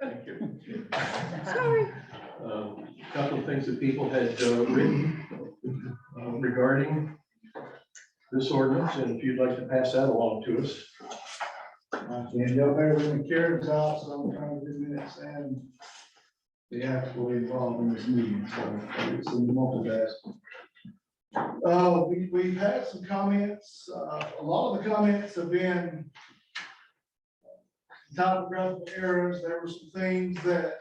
Thank you. Sorry. A couple of things that people had written regarding this ordinance, and if you'd like to pass that along to us. And y'all bear with me, Karen's out, so I'm trying to do minutes and the actual involved in this meeting, so it's in the multitask. We've had some comments, a lot of the comments have been typographical errors. There were some things that,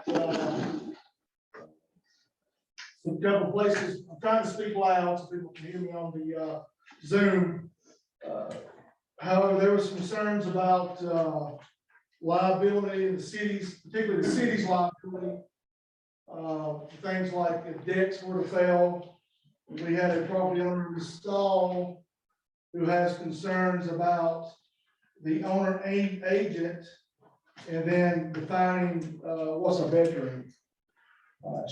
some couple places, I'm trying to speak loud so people can hear me on the, Zoom. However, there was some concerns about, liability in the cities, particularly the city's liability. Things like if decks were to fail, we had a property owner install who has concerns about the owner agent and then defining, what's a bedroom.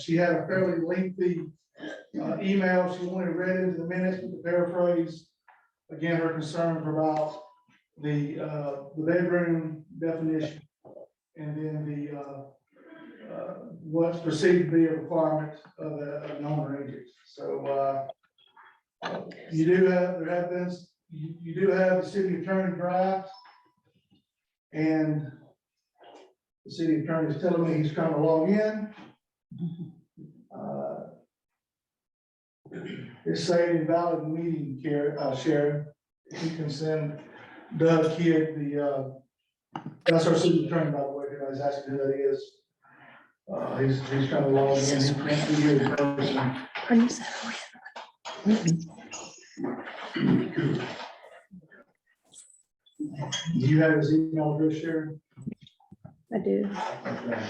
She had a fairly lengthy, email. She wanted read into the minutes with the paraphrase. Again, her concerns about the bedroom definition and then the, what's perceived to be a requirement of an owner agent. So, you do have, there have been, you do have the city attorney draft. And the city attorney is telling me he's trying to log in. It's saying invalid meeting, Sharon. If you can send Doug Kidd that's our city attorney, by the way, if anybody's asking who that is. He's trying to log in, he can't be here in person. Are you sorry? Do you have his email address, Sharon? I do. Okay.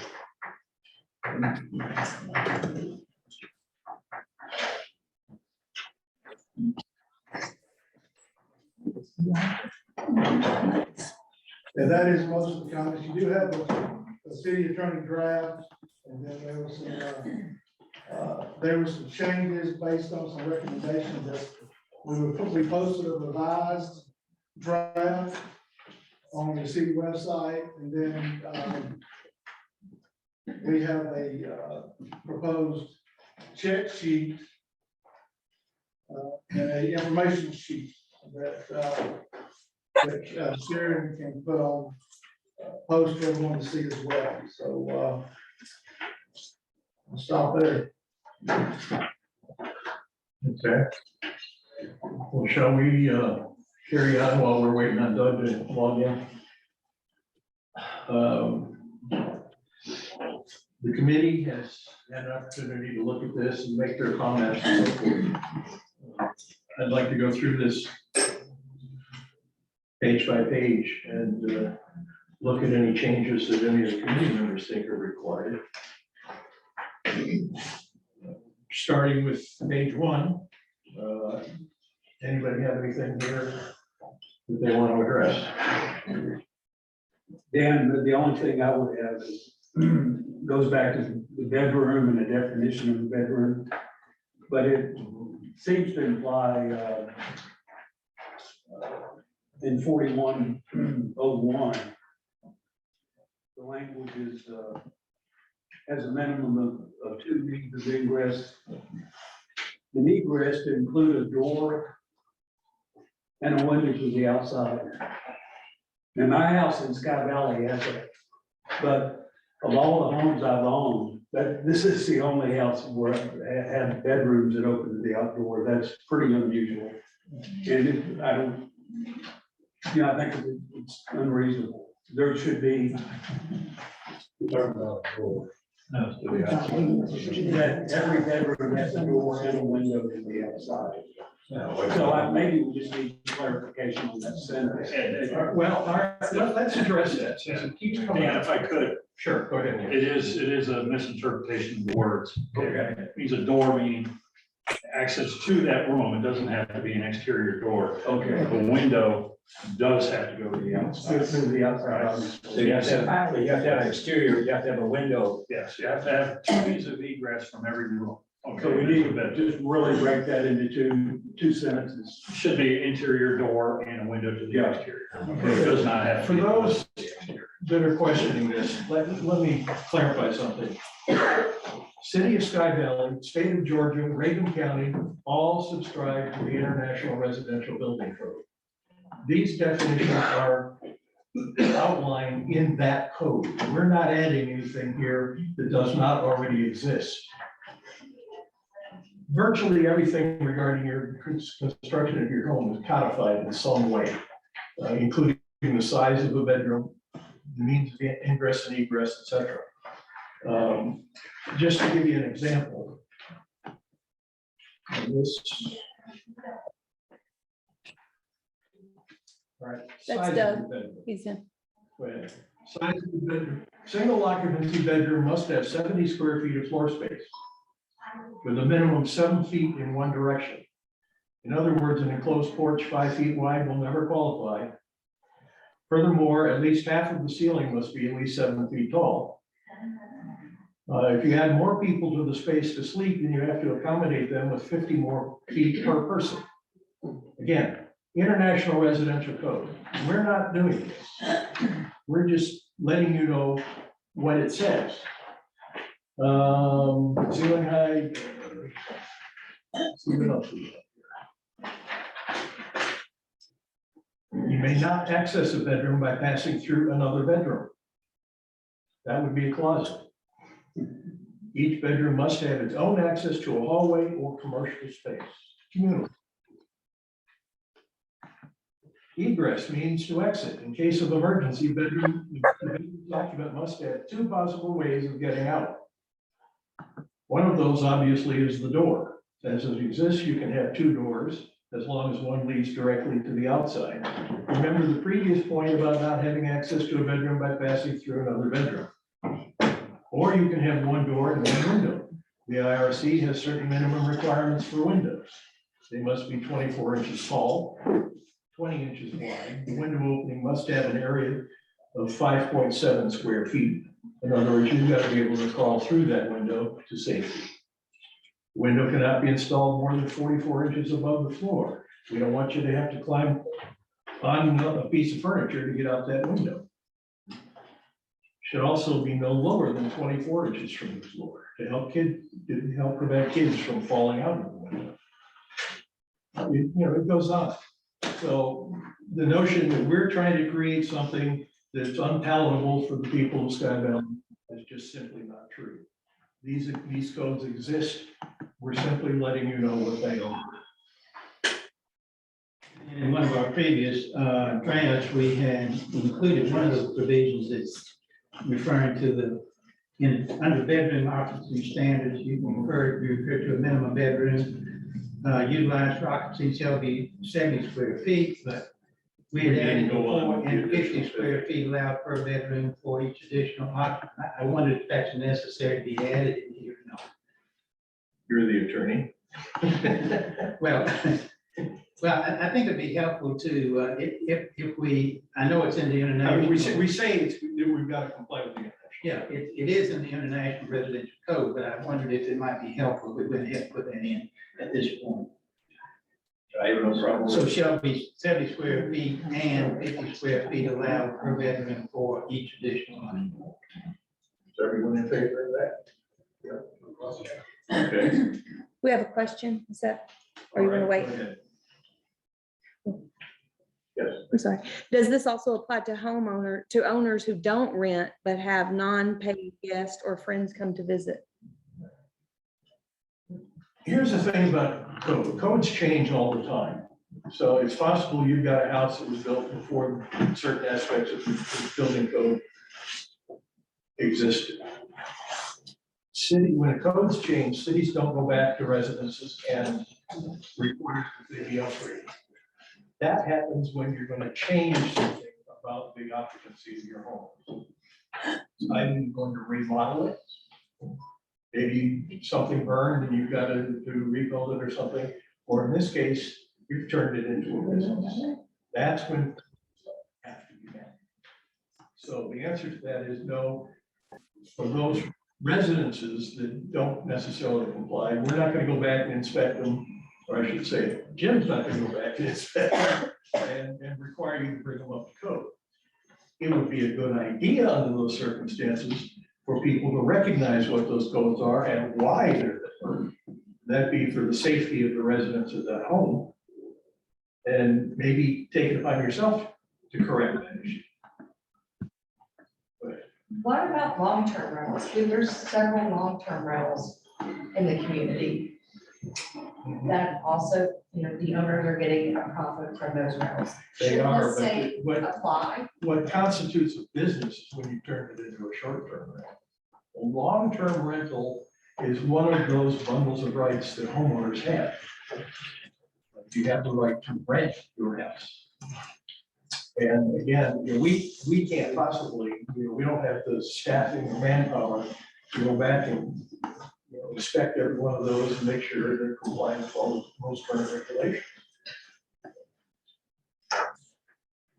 And that is most of the comments. You do have the city attorney draft, and then there was some changes based on some recommendations that we posted a revised draft on the city website, and then we have a proposed check sheet and a information sheet that Sharon can put on, post for everyone to see as well. So, I'll stop there. Okay. Well, shall we carry on while we're waiting on Doug to log in? The committee has had an opportunity to look at this and make their comments. I'd like to go through this page by page and look at any changes that any of the committee members think are required. Starting with page 1, anybody have anything here that they want to address? Dan, the only thing I would have is, goes back to the bedroom and the definition of the bedroom. But it seems to imply, in 4101, the language is, has a minimum of 2 means of ingress. An egress to include a door and a window to the outside. And my house in Sky Valley has it, but of all the homes I've owned, this is the only house where I have bedrooms that open to the outdoor. That's pretty unusual. And I don't, I think it's unreasonable. There should be. That every bedroom has a door and a window to the outside. So maybe we just need clarification on that sentence. Well, all right, let's address that. Since it keeps coming Dan, up. if I could, Sure, go ahead. it is a misinterpretation of the words. Okay. It means a door meaning access to that room. It doesn't have to be an exterior door. Okay. The window does have to go to the outside. To the outside. So you have to have an exterior, you have to have a window. Yes, you have to have 2 means of egress from every room. So we need to just really break that into two sentences. Should be interior door and a window to the Yeah. exterior. It does not have. to For be those- the exterior. that are questioning this, let me clarify something. City of Sky Valley, State of Georgia, Reagan County, all subscribe to the International Residential Building Code. These definitions are outlined in that code. We're not adding anything here that does not already exist. Virtually everything regarding your construction of your home is codified in some way, including the size of the bedroom, the means of ingress and egress, etc. Just to give you an example. This. All right. That's size of Doug. the bedroom. He's in. Go ahead. Size of the bedroom. Single occupancy bedroom must have 70 square feet of floor space, with a minimum of 7 feet in one direction. In other words, an enclosed porch 5 feet wide will never qualify. Furthermore, at least half of the ceiling must be at least 7 feet tall. If you add more people to the space to sleep, then you have to accommodate them with 50 more feet per person. Again, International Residential Code. We're not doing this. We're just letting you know what it says. Ceiling height. See what else we got here. You may not access a bedroom by passing through another bedroom. That would be a closet. Each bedroom must have its own access to a hallway or commercial space. Communal. Egress means to exit. In case of emergency, the occupant must have 2 possible ways of getting out. One of those obviously is the door. As it exists, you can have 2 doors as long as one leads directly to the outside. Remember the previous point about not having access to a bedroom by passing through another bedroom. Or you can have 1 door and 1 window. The IRC has certain minimum requirements for windows. They must be 24 inches tall, 20 inches wide. The window opening must have an area of 5.7 square feet. In other words, you've got to be able to crawl through that window to safety. The window cannot be installed more than 44 inches above the floor. We don't want you to have to climb on a piece of furniture to get out that window. Should also be no lower than 24 inches from the floor to help prevent kids from falling out of the window. It goes on. So the notion that we're trying to create something that's unpalatable for the people of Sky Valley is just simply not true. These codes exist. We're simply letting you know what they are. In one of our previous drafts, we had included one of those provisions that's referring to under bedroom occupancy standards, you can refer to a minimum bedroom utilized for occupancy shall be 70 square feet, but we had added 450 square feet allowed per bedroom for each additional occupant. I wondered if that's necessary to be added in here. No. You're the attorney. Well, I think it'd be helpful to, if we, I know it's in the I mean, international. we say we've got to comply with the international. Yeah, it is in the International Residential Code, but I wondered if it might be helpful if we went ahead and put that in at this point. I have no problem. So shall be 70 square feet and 50 square feet allowed per bedroom for each additional one. Is everyone in favor of that? Yeah. Okay. We have a question. Is that, are you gonna wait? Go ahead. Yes. I'm sorry. Does this also apply to owners who don't rent but have non-paid guests or friends come to visit? Here's the thing about code. Codes change all the time. So it's possible you've got a house that was built before certain aspects of the building code existed. When codes change, cities don't go back to residences and require that they be upgraded. That happens when you're going to change something about the occupancy of your home. I'm going to remodel it. Maybe something burned and you've got to rebuild it or something. Or in this case, you've turned it into a business. That's when it has to be done. So the answer to that is no. For those residences that don't necessarily comply, we're not going to go back and inspect them. Or I should say, Jim's not going to go back and inspect them and require you to bring them up to code. it would be a good idea under those circumstances for people to recognize what those codes are and why they're there. That'd be for the safety of the residents of that home. And maybe take it upon yourself to correct that issue. What about long-term rentals? There's several long-term rentals in the community. That also, the owners are getting a profit from those rentals. They Should are, this but say apply? what constitutes a business is when you turn it into a short-term rental. A long-term rental is one of those bundles of rights that homeowners have. You have the right to rent your house. And again, we can't possibly, we don't have the staffing or manpower to go back and, inspect every one of those and make sure they're complying with all the most current regulations.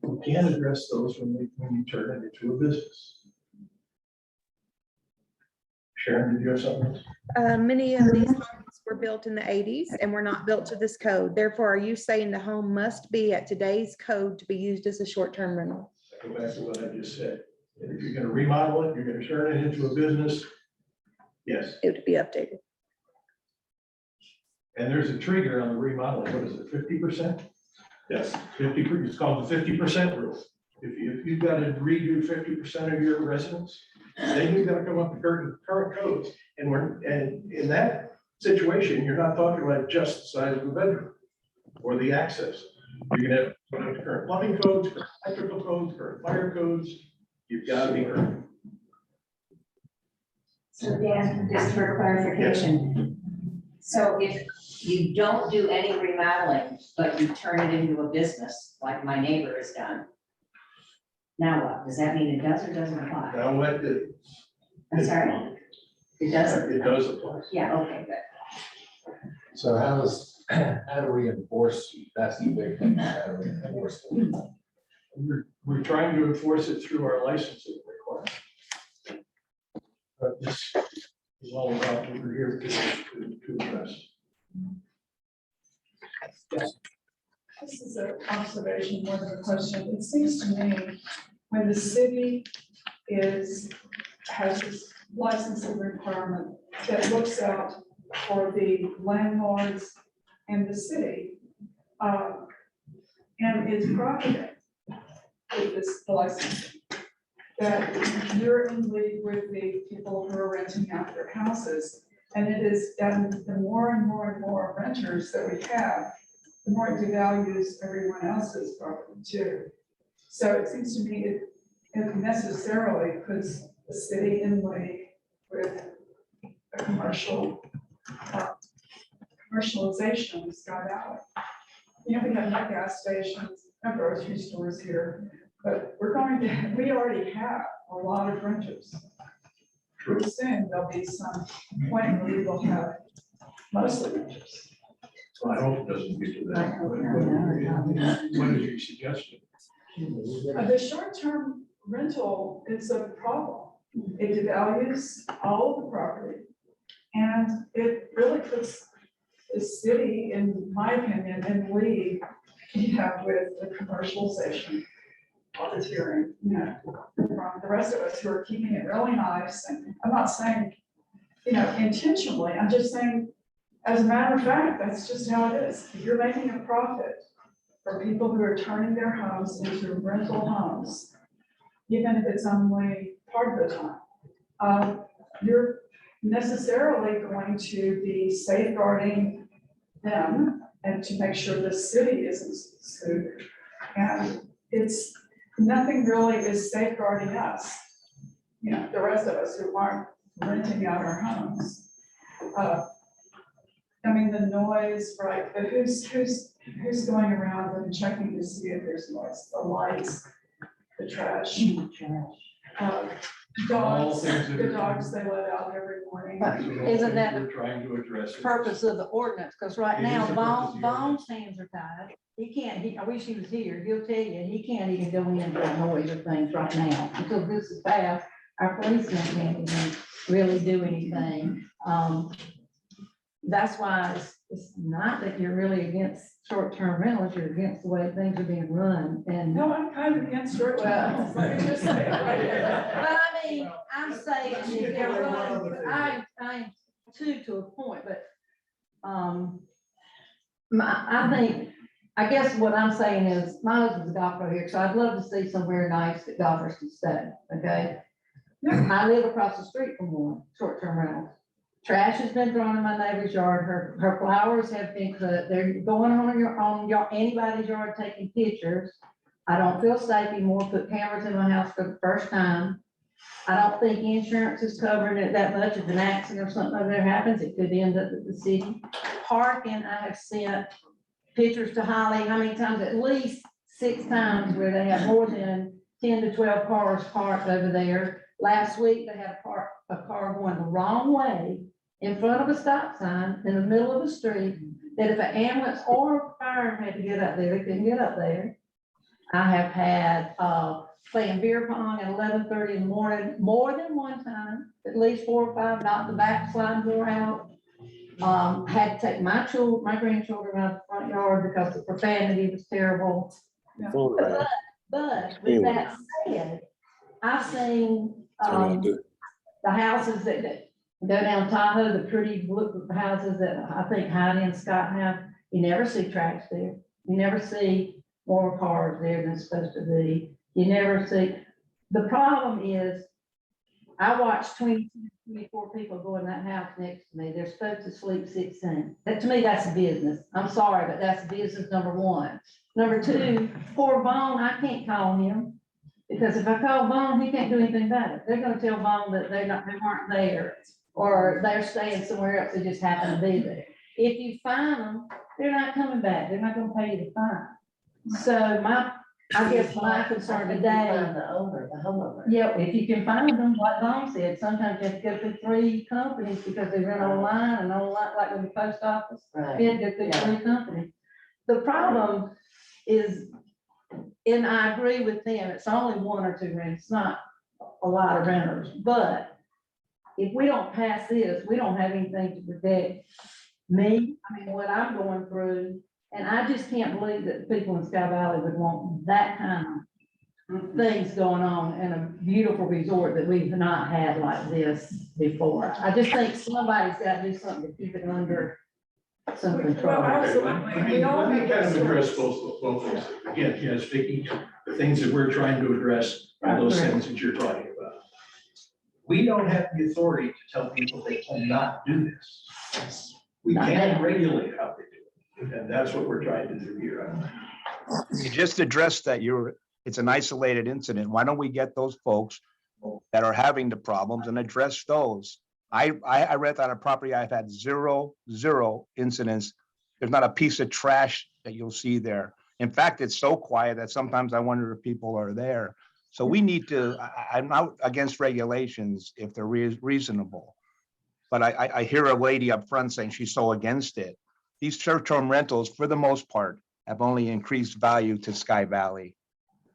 We can address those when you turn it into a business. Sharon, did you have something? Many of these homes were built in the 80s and were not built to this code. Therefore, are you saying the home must be at today's code to be used as a short-term rental? Go back to what I just said. If you're gonna remodel it, you're gonna turn it into a business. Yes, It would be updated. and there's a trigger on the remodeling. What is it, 50%? Yes. 50, it's called the 50% rule. If you've got to redo 50% of your residence, then you've got to come up with current codes. And in that situation, you're not talking about just the size of the bedroom or the access. You're gonna have current plumbing codes, current electrical codes, current fire codes. You've got to be current. So Dan, just for clarification, so if you don't do any remodeling, but you turn it into a business, like my neighbor has done, now what? Does that mean it does or doesn't apply? Now, what I'm sorry? It doesn't? it does apply. Yeah, okay, good. So how do we enforce, that's the big thing, how do we enforce it? We're trying to enforce it through our licensing requirements. But this is all about what we're here to address. Yes. This is an observation more than a question. It seems to me when the city has this licensing requirement that looks out for the landlords and the city, and is profiting with this licensing, that you're in league with the people who are renting out their houses. And it is, and the more and more and more renters that we have, the more it devalues everyone else's property too. So it seems to me it necessarily puts the city in league with a commercialization of Sky Valley. We have no gas stations, no grocery stores here, but we already have a lot of renters. Pretty soon there'll be some point where we will have mostly renters. So I hope it doesn't get to that. What is your suggestion? The short-term rental is a problem. It devalues all of the property. And it really puts the city, in my opinion, in league, with the commercialization, profiteering, from the rest of us who are keeping it really nice. And I'm not saying, intentionally, I'm just saying, as a matter of fact, that's just how it is. If you're making a profit for people who are turning their homes into rental homes, even if it's only part of the time, you're necessarily going to be safeguarding them and to make sure the city isn't sued. And it's, nothing really is safeguarding us, the rest of us who aren't renting out our homes. The noise, right, but who's going around and checking to see if there's noise, the lights, the trash. All Dogs, things that the are- dogs they let out every morning. Isn't that We're trying to address it. purpose of the ordinance? Because right It now, is the purpose of the Bones ordinance. hands are tied. He can't, I wish he was here. He'll tell you, he can't even go in for noise or things right now until this is passed. Our policemen can't even really do anything. That's why it's not that you're really against short-term rentals, you're against the way things are being run, and. No, I'm kind of against short rentals, let me just say it right here. But I mean, I'm saying, if they're running, I'm to a point, but, I think, I guess what I'm saying is, my husband's a golfer here, so I'd love to see somewhere nice that golfers can stay, okay? I live across the street from one, short-term rental. Trash has been thrown in my neighbor's yard, her flowers have been cut, they're going on anybody's yard taking pictures. I don't feel safe anymore, put cameras in my house for the first time. I don't think insurance is covering it that much. If an accident or something like that happens, it could end up at the city. Parking, I have sent pictures to Holly, how many times? At least 6 times where they have more than 10 to 12 cars parked over there. Last week, they had a car going the wrong way in front of a stop sign in the middle of the street, that if an ambulance or a fire had to get up there, they couldn't get up there. I have had, playing beer pong at 11:30 in the morning, more than one time, at least 4 or 5, knocked the back slide door out. Had to take my grandchildren out of the front yard because the profanity was terrible. But with that said, I've seen, the houses that go down Tahoe, the pretty blue houses that I think Heidi and Scott have, you never see trash there. You never see more cars there than it's supposed to be. You never see, the problem is, I watched 24 people go in that house next to me. They're supposed to sleep 16. That, to me, that's a business. I'm sorry, but that's business number one. Number two, poor Vaughn, I can't call him, because if I call Vaughn, he can't do anything about it. They're gonna tell Vaughn that they weren't there, or they're staying somewhere else, they just happen to be there. If you fine them, they're not coming back. They're not gonna pay you the fine. So I guess my concern today. The owner, the homeowner. Yeah, if you can find them, like Don said, sometimes you have to go through 3 companies because they run online and online, like with the post office. Right. You have to go through 3 companies. The problem is, and I agree with them, it's only 1 or 2 renters, it's not a lot of renters, but if we don't pass this, we don't have anything to protect me, I mean, what I'm going through. And I just can't believe that people in Sky Valley would want that kind of things going on in a beautiful resort that we've not had like this before. I just think somebody's got to do something to keep it under some control. Well, absolutely. Let me kind of address both of those. Again, yes, Vicky, the things that we're trying to address are those things that you're talking about. We don't have the authority to tell people they cannot do this. We can regulate how they do it, and that's what we're trying to do here. You just addressed that it's an isolated incident. Why don't we get those folks that are having the problems and address those? I read on a property, I've had zero incidents. There's not a piece of trash that you'll see there. In fact, it's so quiet that sometimes I wonder if people are there. So we need to, I'm not against regulations if they're reasonable. But I hear a lady up front saying she's so against it. These short-term rentals, for the most part, have only increased value to Sky Valley.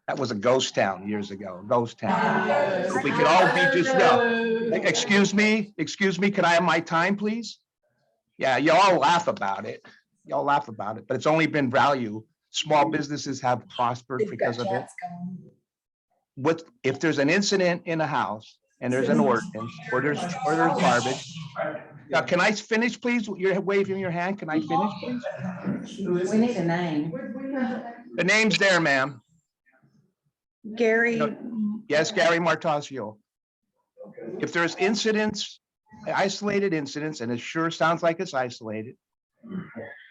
That was a ghost town years ago, ghost town. We could all be just, excuse me, can I have my time, please? Yeah, you all laugh about it. Y'all laugh about it, but it's only been value. Small businesses have prospered because of it. If there's an incident in a house and there's an ordinance or there's garbage. Now, can I finish, please? You're waving your hand. Can I finish, please? We need a name. The name's there, ma'am. Gary, Yes, Gary Martasio. If there's incidents, isolated incidents, and it sure sounds like it's isolated,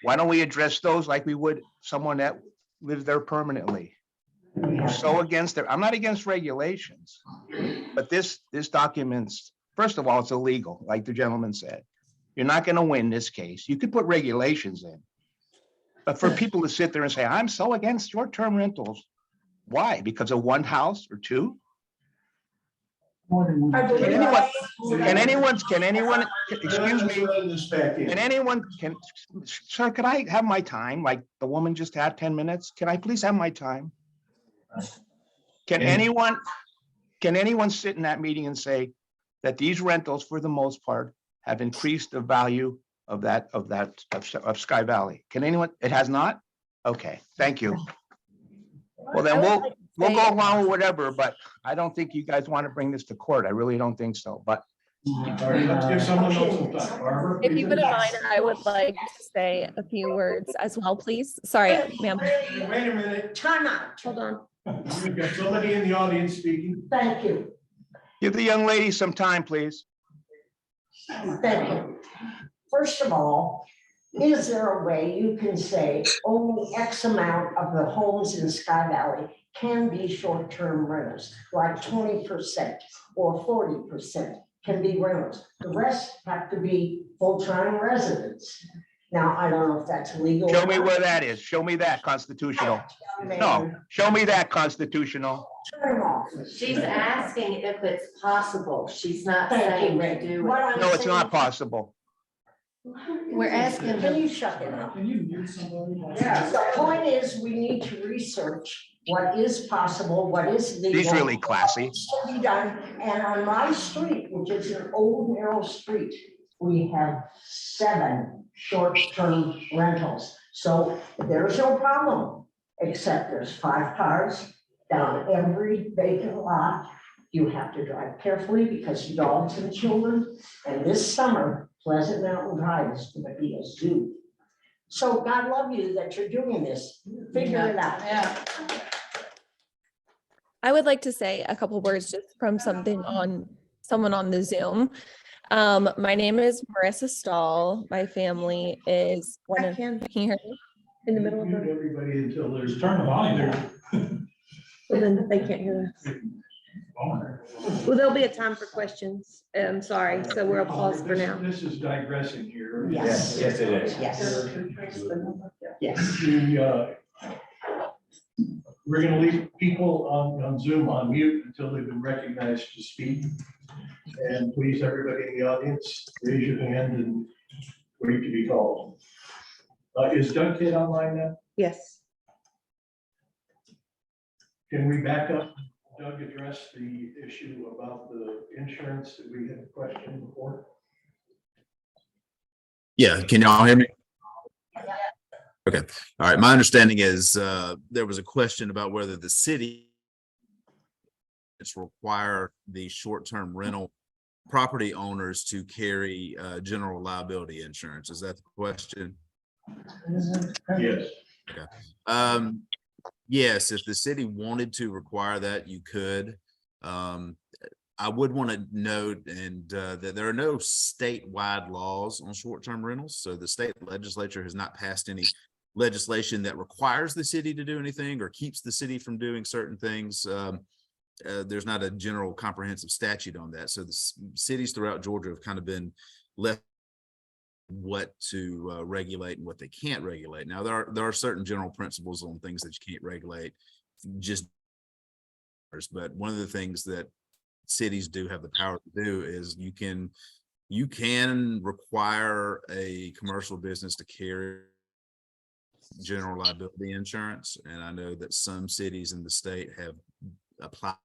why don't we address those like we would someone that lives there permanently? We're so against it. I'm not against regulations, but this documents, first of all, it's illegal, like the gentleman said. You're not going to win this case. You could put regulations in. But for people to sit there and say, I'm so against short-term rentals, why? Because of one house or two? More than one. Can anyone, excuse me, sir, could I have my time? Like the woman just had 10 minutes? Can I please have my time? Can anyone sit in that meeting and say that these rentals, for the most part, have increased the value of Sky Valley? Can anyone? It has not? Okay, thank you. Well, then we'll go along with whatever, but I don't think you guys want to bring this to court. I really don't think so, but All right, let's give someone else some time. Barbara? If you please. wouldn't mind, I would like to say a few words as well, please. Sorry, ma'am. Wait a minute. Time out. Hold on. We've got somebody in the audience speaking. Thank you, give the young lady some time, please. thank you. First of all, is there a way you can say only X amount of the homes in Sky Valley can be short-term rentals, like 20% or 40% can be rentals? The rest have to be full-time residents. Now, I don't know if that's legal. Show me where that is. Show me that constitutional. No, show me that constitutional. Turn them off. She's asking if it's possible. She's not Thank saying you, to Rick. do What it. I'm No, it's saying- not possible. We're asking Can her. you shut it up? Can you mute somebody? The point is, we need to research what is possible, what is legal. She's really classy. what should be done, and on my street, which is an old narrow street, we have 7 short-term rentals. So there's no problem, except there's 5 cars down every vacant lot. You have to drive carefully because dogs and children, and this summer, Pleasant Mountain Drive is gonna be a zoo. So God love you that you're doing this, figure it out. Yeah. I would like to say a couple words just from someone on the Zoom. My name is Marissa Stahl. My family is one of, can you hear me? In the middle of Mute the, everybody until there's. Turn the volume down. well, then they can't hear us. Well, there'll be a time for questions. I'm sorry, so we'll pause for now. This is digressing here. Yes. Yes, it is. Yes. Yes. We're gonna leave people on Zoom on mute until they've been recognized to speak. And please, everybody in the audience, raise your hand and wait to be called. Is Doug Kidd online now? Yes. Can we back up? Doug address the issue about the insurance that we had questioned before? Yeah, can y'all hear me? Okay, all right. My understanding is there was a question about whether the city require the short-term rental property owners to carry general liability insurance. Is that the question? Yes. Yes, if the city wanted to require that, you could. I would want to note that there are no statewide laws on short-term rentals. So the state legislature has not passed any legislation that requires the city to do anything or keeps the city from doing certain things. There's not a general comprehensive statute on that. So the cities throughout Georgia have kind of been left what to regulate and what they can't regulate. Now, there are certain general principles on things that you can't regulate, but one of the things that cities do have the power to do is you can require a commercial business to carry general liability insurance. And I know that some cities in the state have applied.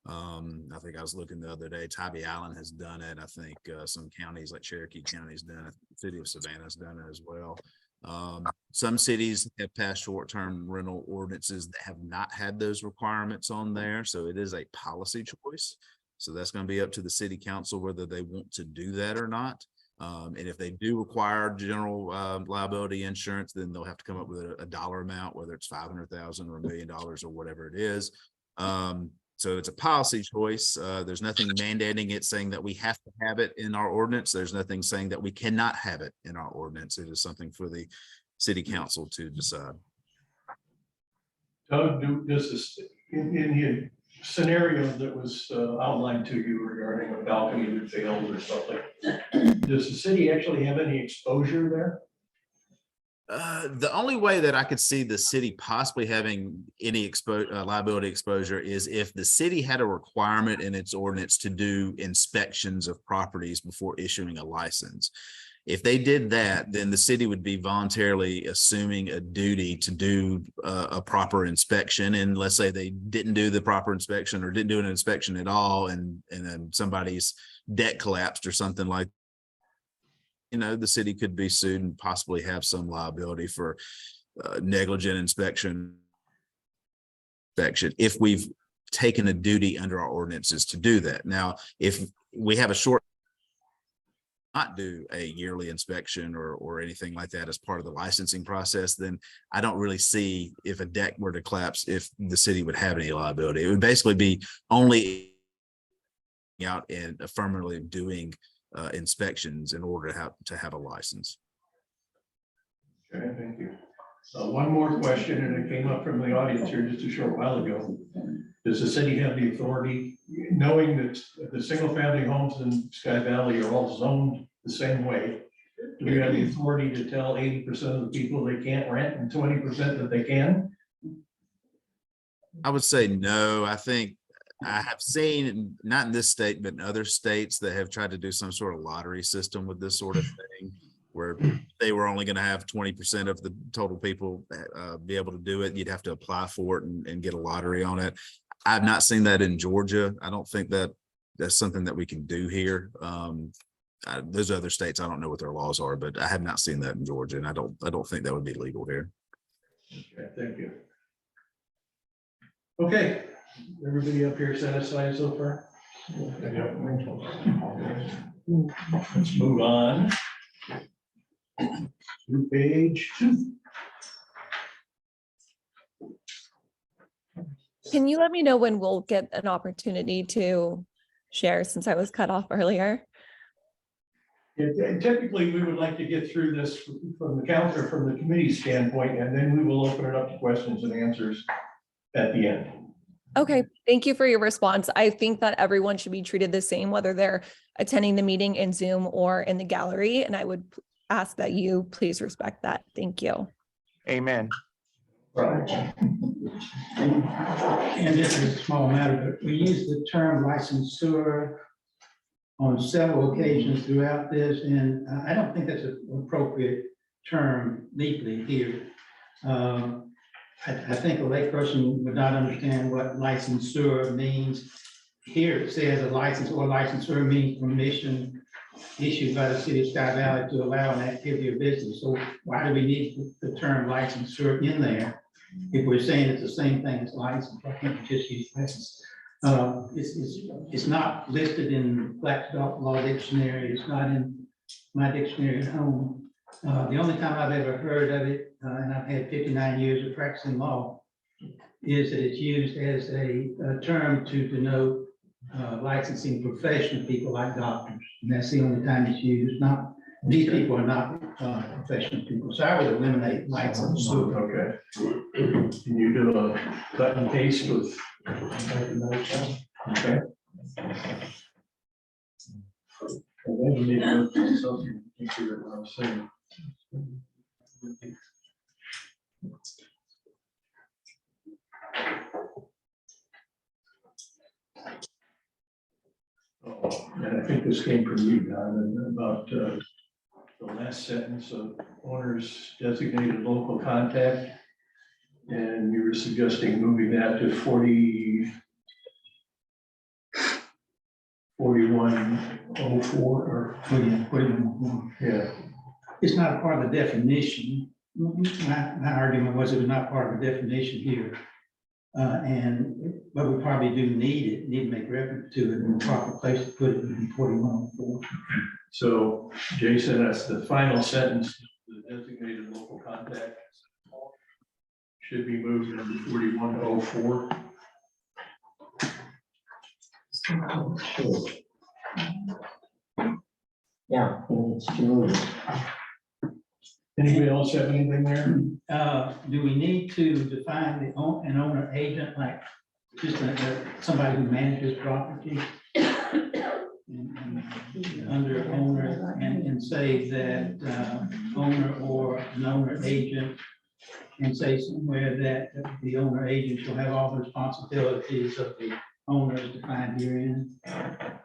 I think I was looking the other day, Tybee Island has done it. I think some counties like Cherokee County has done it. The city of Savannah has done it as well. Some cities have passed short-term rental ordinances that have not had those requirements on there. So it is a policy choice. So that's going to be up to the city council whether they want to do that or not. And if they do require general liability insurance, then they'll have to come up with a dollar amount, whether it's $500,000 or $1 million or whatever it is. So it's a policy choice. There's nothing mandating it saying that we have to have it in our ordinance. There's nothing saying that we cannot have it in our ordinance. It is something for the city council to decide. Doug, does this, in the scenario that was outlined to you regarding a balcony that failed or something, does the city actually have any exposure there? The only way that I could see the city possibly having any liability exposure is if the city had a requirement in its ordinance to do inspections of properties before issuing a license. If they did that, then the city would be voluntarily assuming a duty to do a proper inspection. And let's say they didn't do the proper inspection or didn't do an inspection at all, and then somebody's deck collapsed or something like that. The city could be sued and possibly have some liability for negligent inspection. If we've taken a duty under our ordinances to do that. Now, if we have a short not do a yearly inspection or anything like that as part of the licensing process, then I don't really see if a deck were to collapse, if the city would have any liability. It would basically be only out and affirmatively doing inspections in order to have a license. Okay, thank you. One more question, and it came up from the audience here just a short while ago. Does the city have the authority, knowing that the single family homes in Sky Valley are all zoned the same way? Do we have the authority to tell 80% of the people they can't rent and 20% that they can? I would say no. I think I have seen, not in this state, but in other states that have tried to do some sort of lottery system with this sort of thing, where they were only going to have 20% of the total people be able to do it. You'd have to apply for it and get a lottery on it. I've not seen that in Georgia. I don't think that that's something that we can do here. Those other states, I don't know what their laws are, but I have not seen that in Georgia, and I don't think that would be legal here. Okay, thank you. Okay, everybody up here satisfied so far? Let's move on to page 2. Can you let me know when we'll get an opportunity to share, since I was cut off earlier? And typically, we would like to get through this from the council, from the committee standpoint, and then we will open it up to questions and answers at the end. Okay, thank you for your response. I think that everyone should be treated the same, whether they're attending the meeting in Zoom or in the gallery, and I would ask that you please respect that. Thank you. Amen. Right. And this is a small matter, but we use the term licensor on several occasions throughout this, and I don't think that's an appropriate term legally here. I think a layperson would not understand what licensor means. Here it says a license or licensor means permission issued by the city of Sky Valley to allow an activity or business. So why do we need the term licensor in there? If we're saying it's the same thing as license, why can't we just use license? It's not listed in Black's Law Dictionary. It's not in my dictionary at home. The only time I've ever heard of it, and I've had 59 years of practicing law, is that it's used as a term to denote licensing professional people like doctors. And that's the only time it's used. Not, these people are not professional people. So I would eliminate license. Okay. Can you do a cut and paste with? Okay. And then you need to go through something, make sure that what I'm saying. Oh, and I think this came from you, Don, about the last sentence of owner's designated local contact. And you were suggesting moving that to 4104 or 41. yeah. It's not a part of the definition. My argument was it was not part of the definition here. But we probably do need to make reference to it in the proper place to put it in 4104. So Jason, that's the final sentence, the designated local contact should be moved into 4104. Yeah, it's true. Anybody else have anything there? Do we need to define an owner agent, like just somebody who manages property? And under owner and say that owner or an owner agent, and say somewhere that the owner agent shall have all the responsibilities of the owner as defined herein. I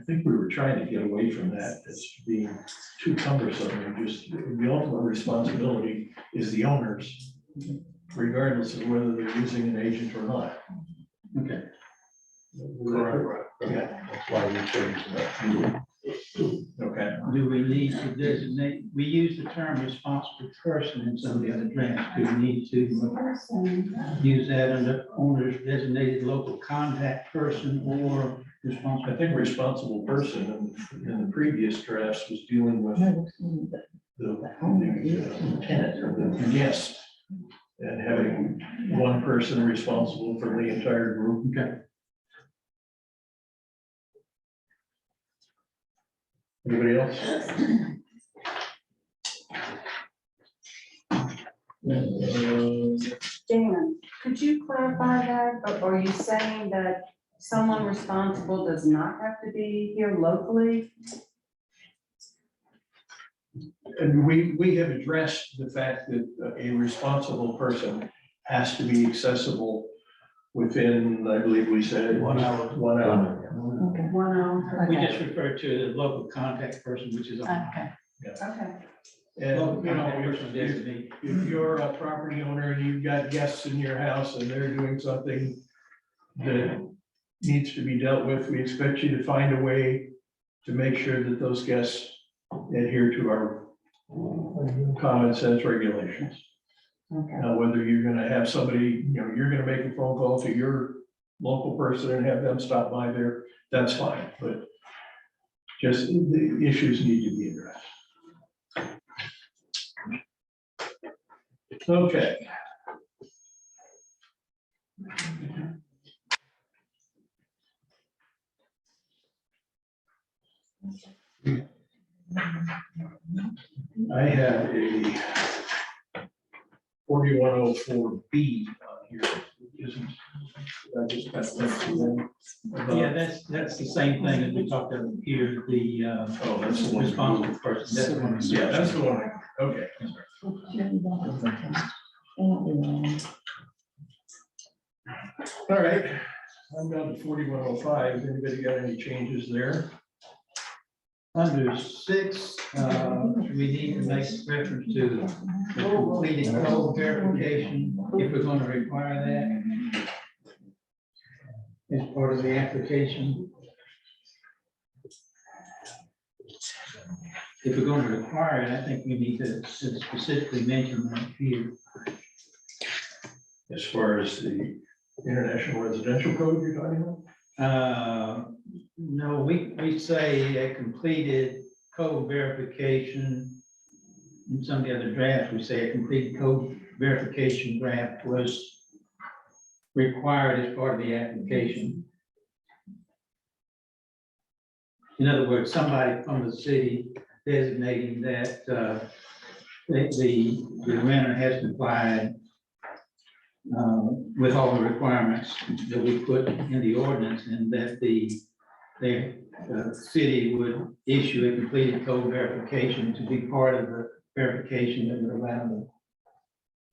think we were trying to get away from that as being too cumbersome, and just the ultimate responsibility is the owner's, regardless of whether they're using an agent or not. Okay. Right. Yeah. That's why we changed that. Okay. Do we need to designate, we use the term responsible person in some of the other drafts. Do we need to use that under owner's designated local contact person or responsible? I think responsible person in the previous drafts was dealing with the tenant or the guest. And having one person responsible for the entire group. Okay. Anybody else? Dan, could you clarify that? Or are you saying that someone responsible does not have to be here locally? And we have addressed the fact that a responsible person has to be accessible within, I believe we said. 1 hour. 1 hour. Okay. 1 hour. We Okay. just refer to the local contact person, which is. Okay. Okay. And, you know, if you're a property owner and you've got guests in your house and they're doing something that needs to be dealt with, we expect you to find a way to make sure that those guests adhere to our common sense regulations. Okay. Now, whether you're gonna have somebody, you know, you're gonna make a phone call to your local person and have them stop by there, that's fine, but just the issues need to be addressed. Okay. I have a 4104B on here, isn't, I just got that. Yeah, that's the same thing as we talked about here, the, Oh, that's the one. responsible person. That's the one. Yeah, that's the one, okay. All right, I'm down to 4105, anybody got any changes there? Under 6, we need to make reference to the completed code verification, if we're going to require that as part of the application. If we're going to require it, I think we need to specifically mention that here. As far as the International Residential Code you're talking about? No, we say a completed code verification. In some of the other drafts, we say a complete code verification draft was required as part of the application. In other words, somebody from the city designating that the renter has complied with all the requirements that we put in the ordinance, and that the city would issue a completed code verification to be part of the verification that would allow the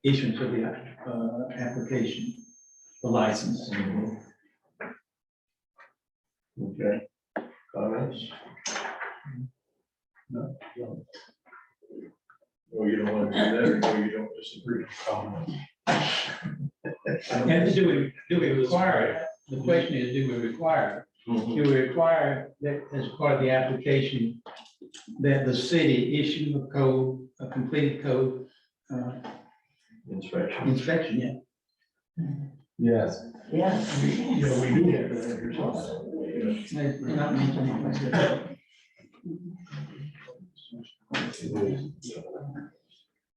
issuance of the application, the license. Okay, comments? No. Well, you don't want to do that, or no, you don't disagree? And do we require it? The question is, do we require it? Do we require that as part of the application that the city issue a code, a completed code inspection, yeah? Yes. Yes. You know, we do have that here somewhere. It's not mentioned anywhere.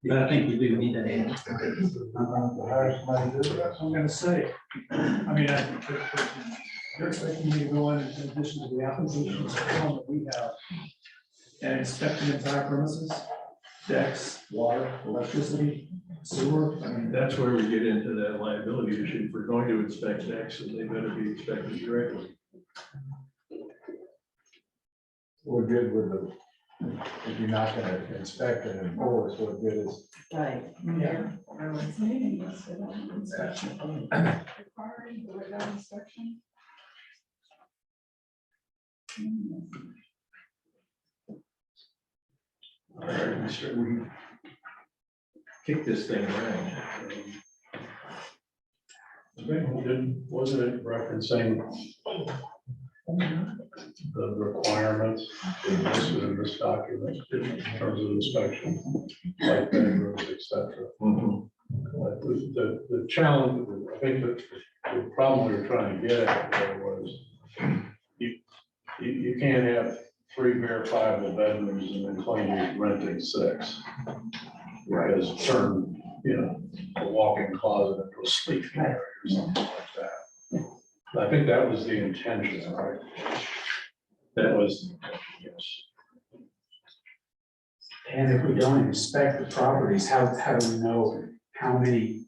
But I think we do need that in. I'm gonna say, I mean, you're expecting me to go in addition to the application that we have and inspect the entire premises, decks, water, electricity, sewer. I mean, that's where we get into that liability issue. If we're going to inspect decks, so they better be inspected correctly. We're good with the, if you're not gonna inspect and enforce, what good is. Right. Yeah. This meeting was about inspection. Requiring the without inspection. All right, we kick this thing around. Wasn't it referencing the requirements listed in this document in terms of inspection, like bedrooms, et cetera. But the challenge, I think that the problem we were trying to get at there was you can't have 3 verifiable bedrooms and then claim you're renting 6. Because it turned, a walk-in closet into a sleeping area or something like that. I think that was the intention, right? That was, yes. And if we don't inspect the properties, how do we know how many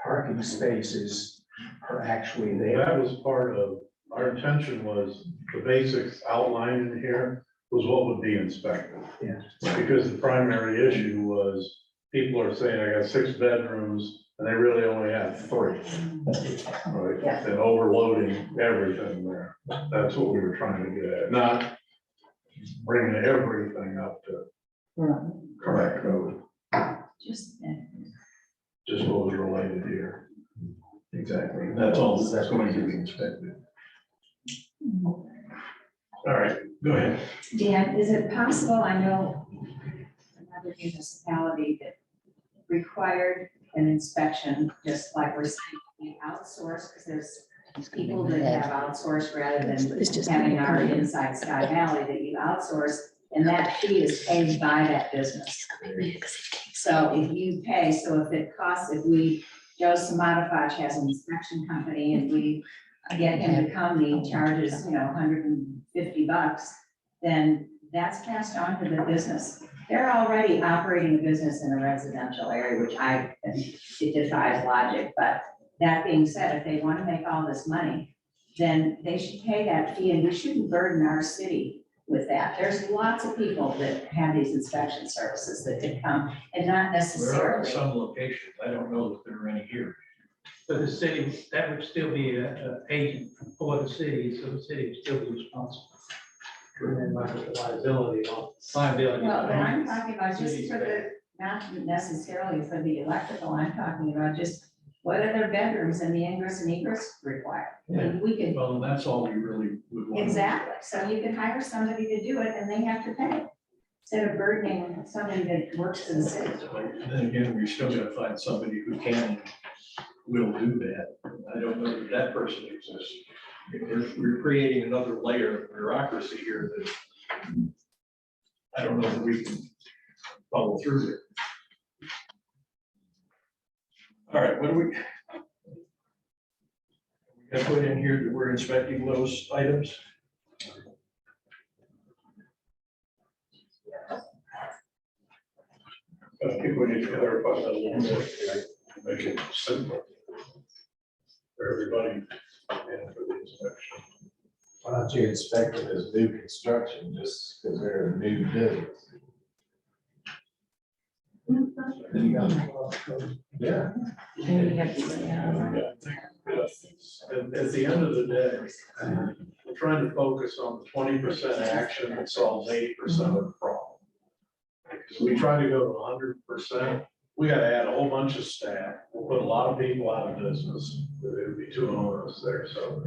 parking spaces are actually there? That was part of, our intention was, the basics outlined in here was what would be inspected. Yeah. Because the primary issue was, people are saying, I got 6 bedrooms, and they really only have 3. Right, Yeah. and overloading everything there. That's what we were trying to get at, not bringing everything up to correct code, Just, just what was related here. Exactly, that's all, that's going to be inspected. All right, go ahead. Dan, is it possible, I know another municipality that required an inspection, just like we're saying, we outsource, because there's people that have outsourced rather than having our inside Sky Valley that you outsource, and that fee is paid by that business. So if you pay, so if it costs, if Joe Samadafach has an inspection company and we get him to come, he charges, $150, then that's passed on to the business. They're already operating a business in a residential area, which it defies logic, but that being said, if they want to make all this money, then they should pay that fee, and we shouldn't burden our city with that. There's lots of people that have these inspection services that could come, and not There are necessarily. some locations, I don't know if there are any here. But the city, that would still be an agent for the city, so the city would still be responsible. And then liability on. Well, but I'm talking about just for the, not necessarily for the electrical, I'm talking about just what are their bedrooms and the ingress and egress required. I mean, we could, Well, that's all we really would want. exactly, so you can hire somebody to do it and they have to pay. Instead of burdening somebody that works in the city. And then again, we're still gonna find somebody who can, and will do that. I don't know that that person exists. We're creating another layer of bureaucracy here that I don't know that we can follow through there. All right, what do we? I put in here that we're inspecting those items. I think we need to clarify that a little bit, to make it simple for everybody and for the inspection. Why don't you inspect it as new construction, just because they're a new business? Yeah. At the end of the day, we're trying to focus on the 20% action that solves 80% of the problem. Because we try to go to 100%, we gotta add a whole bunch of staff, we'll put a lot of people out of business, it would be too onerous there, so.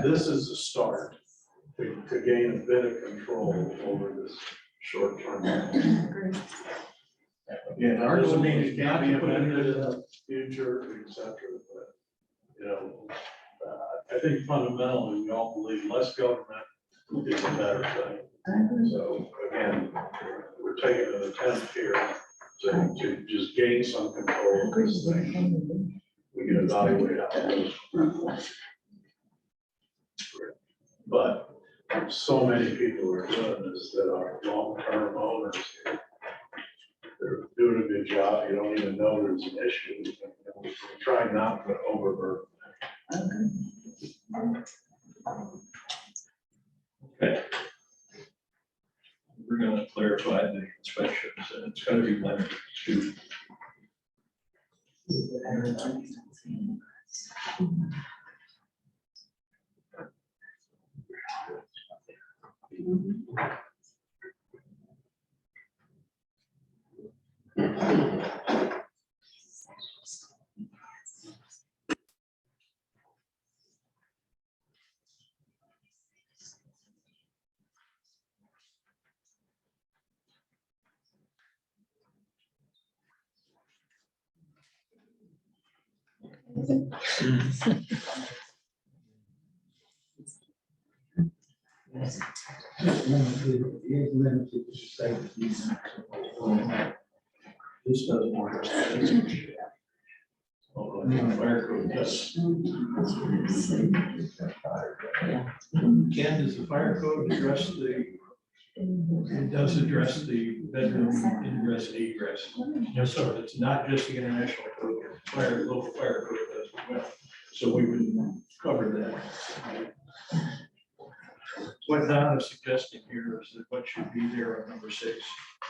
This is the start to gain a bit of control over this short term. Yeah, our doesn't mean it can't be amended in the future, et cetera, but, I think fundamentally, we all believe less government is a better thing. So again, we're taking an attempt here to just gain some control of this thing. We can evaluate how it goes. But so many people are doing this that are long-term owners. They're doing a good job. You don't even know there's an issue. We try not to overburden. Okay. We're gonna clarify the inspections, and it's gonna be limited to. This doesn't work. Oh, fire code does. Ken, does the fire code address it does address the bedroom ingress, egress. Yes, sir. It's not just the international code, local fire code does as well. So we would cover that. What Don is suggesting here is that what should be there on number 6,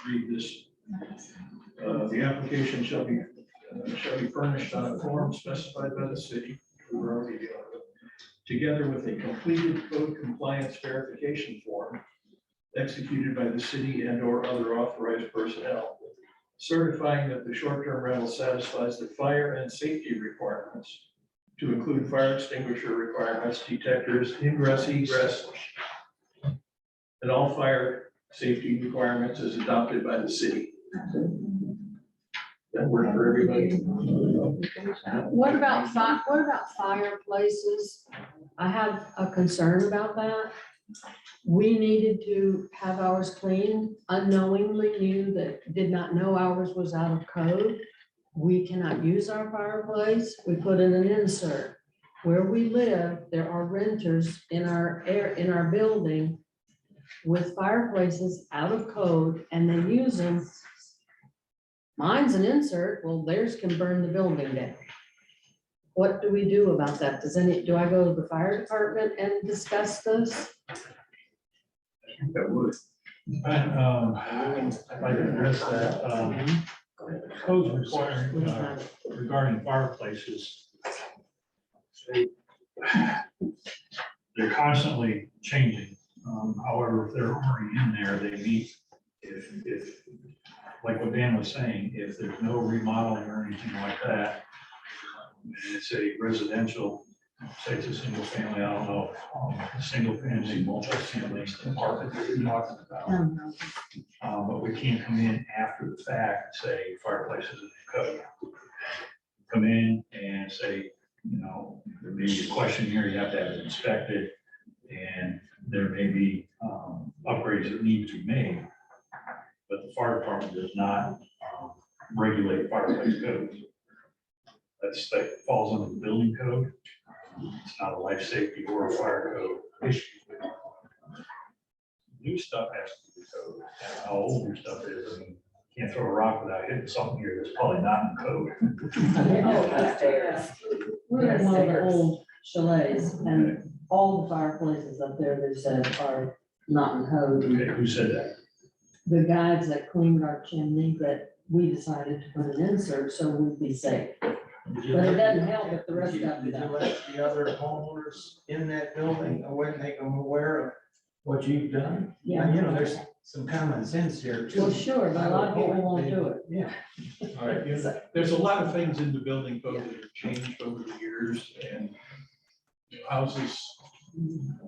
read this. The application shall be furnished on a form specified by the city, we're already dealing with, together with a completed code compliance verification form executed by the city and or other authorized personnel, certifying that the short-term rental satisfies the fire and safety requirements to include fire extinguisher requirements, detectors, ingress, egress, and all fire safety requirements as adopted by the city. That work for everybody? What about fireplaces? I have a concern about that. We needed to have ours cleaned, unknowingly did not know ours was out of code. We cannot use our fireplace. We put in an insert. Where we live, there are renters in our building with fireplaces out of code, and they use them. Mine's an insert, well, theirs can burn the building down. What do we do about that? Do I go to the fire department and discuss this? That would. If I can address that, codes requiring, regarding fireplaces, they're constantly changing. However, if they're already in there, they meet, if, like what Dan was saying, if there's no remodeling or anything like that, and it's a residential, say it's a single family, I don't know, a single family, multi-family apartment that we're talking about. But we can't come in after the fact and say fireplaces in the code. Come in and say, there may be a question here, you have to have it inspected, and there may be upgrades that need to be made. But the fire department does not regulate fireplace codes. That falls under the building code. It's not a life safety or a fire code issue. New stuff has to be code. And how old your stuff is, I mean, you can't throw a rock without hitting something here that's probably not in code. We're in one of the old chalets, and all the fireplaces up there, they said are not in code. Okay, who said that? The guys that cleaned our chimney, that we decided to put an insert so we'd be safe. But it doesn't help if the rest of them Did you don't. let the other homeowners in that building, make them aware of what you've done? Yeah. And, there's some common sense here too. Well, sure, but a lot of people won't do it. Yeah. All right, there's a lot of things in the building code that have changed over the years, and houses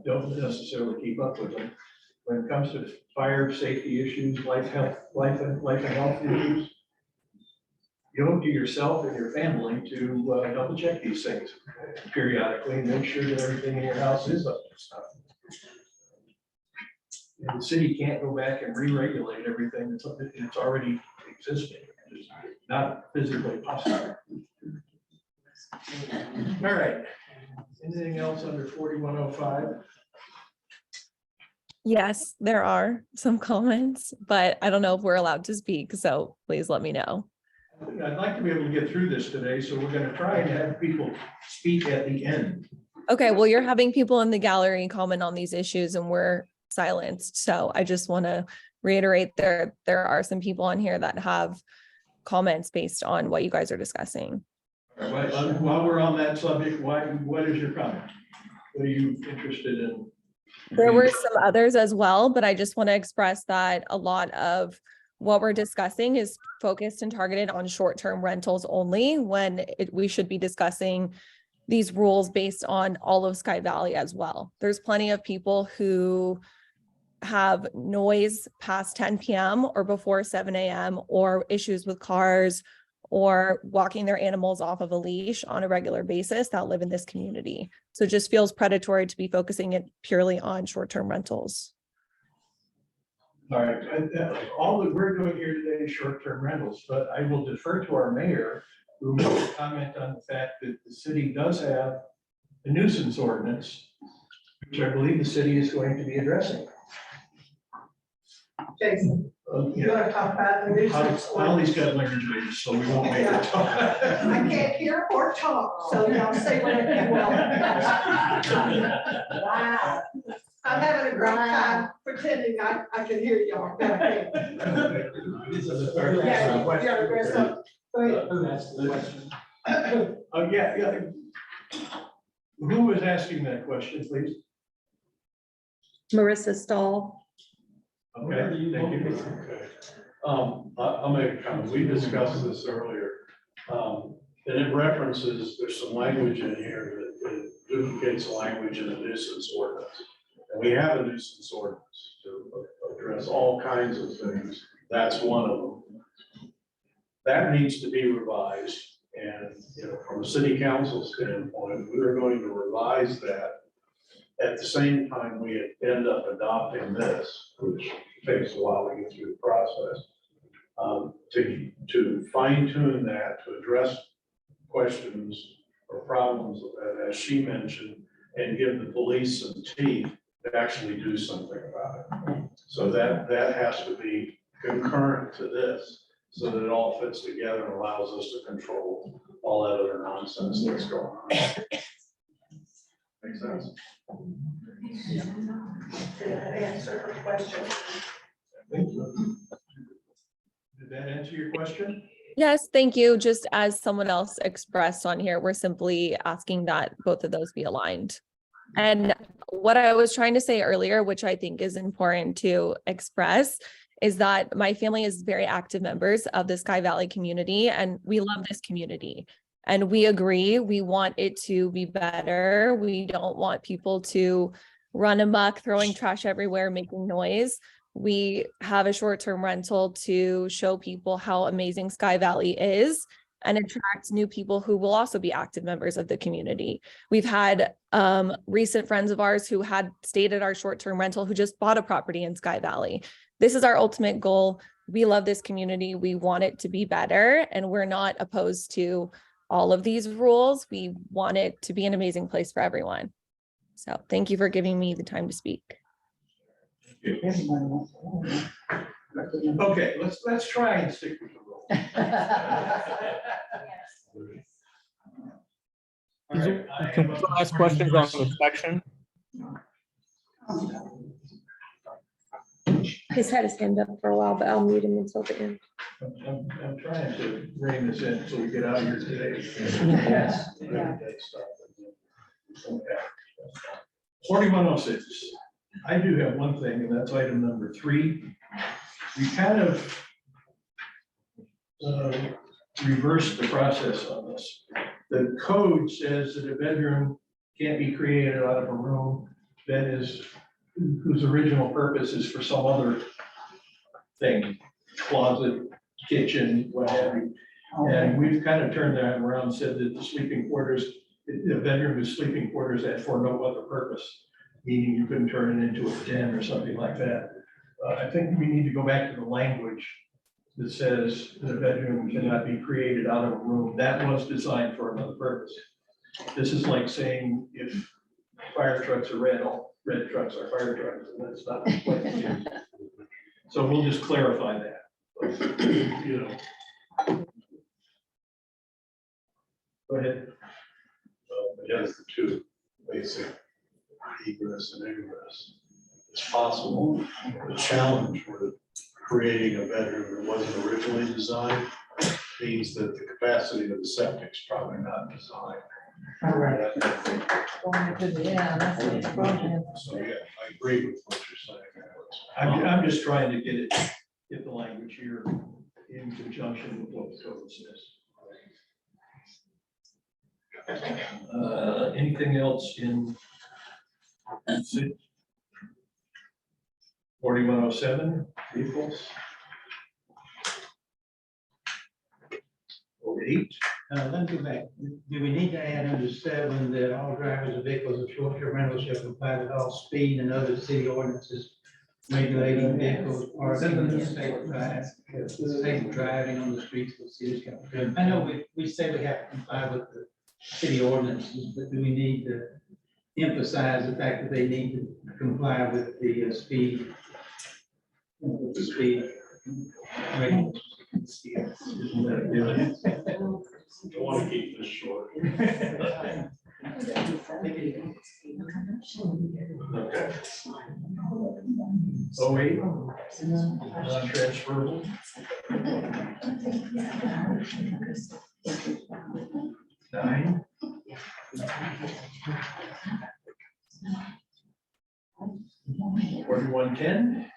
don't necessarily keep up with them. When it comes to fire safety issues, life and health issues, you owe it to yourself and your family to double check these things periodically and make sure that everything in your house is up to stuff. And the city can't go back and re-regulate everything that's already existing. It's not physically possible. All right. Anything else under 4105? Yes, there are some comments, but I don't know if we're allowed to speak, so please let me know. I'd like to be able to get through this today, so we're going to try and have people speak at the end. Okay, well, you're having people in the gallery comment on these issues and we're silenced. So I just want to reiterate there are some people on here that have comments based on what you guys are discussing. All right, while we're on that subject, what is your comment? What are you interested in? There were some others as well, but I just want to express that a lot of what we're discussing is focused and targeted on short-term rentals only, when we should be discussing these rules based on all of Sky Valley as well. There's plenty of people who have noise past 10 p.m. or before 7 a.m. or issues with cars or walking their animals off of a leash on a regular basis that live in this community. So it just feels predatory to be focusing it purely on short-term rentals. All right, all that we're doing here today is short-term rentals, but I will defer to our mayor, who will comment on the fact that the city does have a nuisance ordinance, which I believe the city is going to be addressing. Jason, you Yeah, wanna talk about the nuisance? Holly's got laryngitis, so we won't make her I talk. can't hear or talk, so y'all say whatever you want. Wow. I'm having a great time pretending I can hear y'all. but I can't. This is a Yeah, third. yeah, dress up. Go ahead. Oh, yeah. Who was asking that question, please? Marissa Stahl. Okay, thank you. Okay. I'll make a comment. We discussed this earlier. And it references, there's some language in here that duplicates the language in the nuisance ordinance. And we have a nuisance ordinance to address all kinds of things. That's one of them. That needs to be revised. And, from a city council standpoint, we are going to revise that. At the same time, we end up adopting this, which takes a while to get through the process. To fine tune that, to address questions or problems, as she mentioned, and give the police some teeth to actually do something about it. So that has to be concurrent to this, so that it all fits together and allows us to control all that other nonsense that's going on. Make sense? Did that answer her question? Did that answer your question? Yes, thank you. Just as someone else expressed on here, we're simply asking that both of those be aligned. And what I was trying to say earlier, which I think is important to express, is that my family is very active members of the Sky Valley community, and we love this community. And we agree, we want it to be better. We don't want people to run amok, throwing trash everywhere, making noise. We have a short-term rental to show people how amazing Sky Valley is and attract new people who will also be active members of the community. We've had recent friends of ours who had stayed at our short-term rental who just bought a property in Sky Valley. This is our ultimate goal. We love this community. We want it to be better, and we're not opposed to all of these rules. We want it to be an amazing place for everyone. So thank you for giving me the time to speak. Okay, let's try and stick with the rule. All right, Can we ask questions on the section? He's had his hand up for a while, but I'll mute him until the end. I'm trying to rein this in so we get out of here today. Yes. Yeah. 4106. I do have one thing, and that's item number 3. We kind of reversed the process on this. The code says that a bedroom can't be created out of a room that is, whose original purpose is for some other thing, closet, kitchen, what have you. And we've kind of turned that around, said that the sleeping quarters, the bedroom is sleeping quarters and for no other purpose, meaning you couldn't turn it into a den or something like that. I think we need to go back to the language that says that a bedroom cannot be created out of a room. That was designed for another purpose. This is like saying if fire trucks are red, all red trucks are fire trucks, and that's not what it is. So we'll just clarify that. You know. Go ahead. Against the two basic egress and egress. It's possible. The challenge with creating a bedroom that wasn't originally designed means that the capacity of the septic's probably not designed. Correct. Yeah, that's what the problem is. So, yeah, I agree with what you're saying. I'm just trying to get the language here in conjunction with what the code says. Anything else in 4107 vehicles? 8. Let me go back. Do we need to add under 7 that all drivers of vehicles of short-term rentals shall comply with all speed and other city ordinances regulating vehicles, parking, and safe driving on the streets of cities? I know we say we have to comply with the city ordinances, but do we need to emphasize the fact that they need to comply with the speed? The speed regulations? I want to keep this short. Okay. Oh, 8, non-transferable. 9. 4110.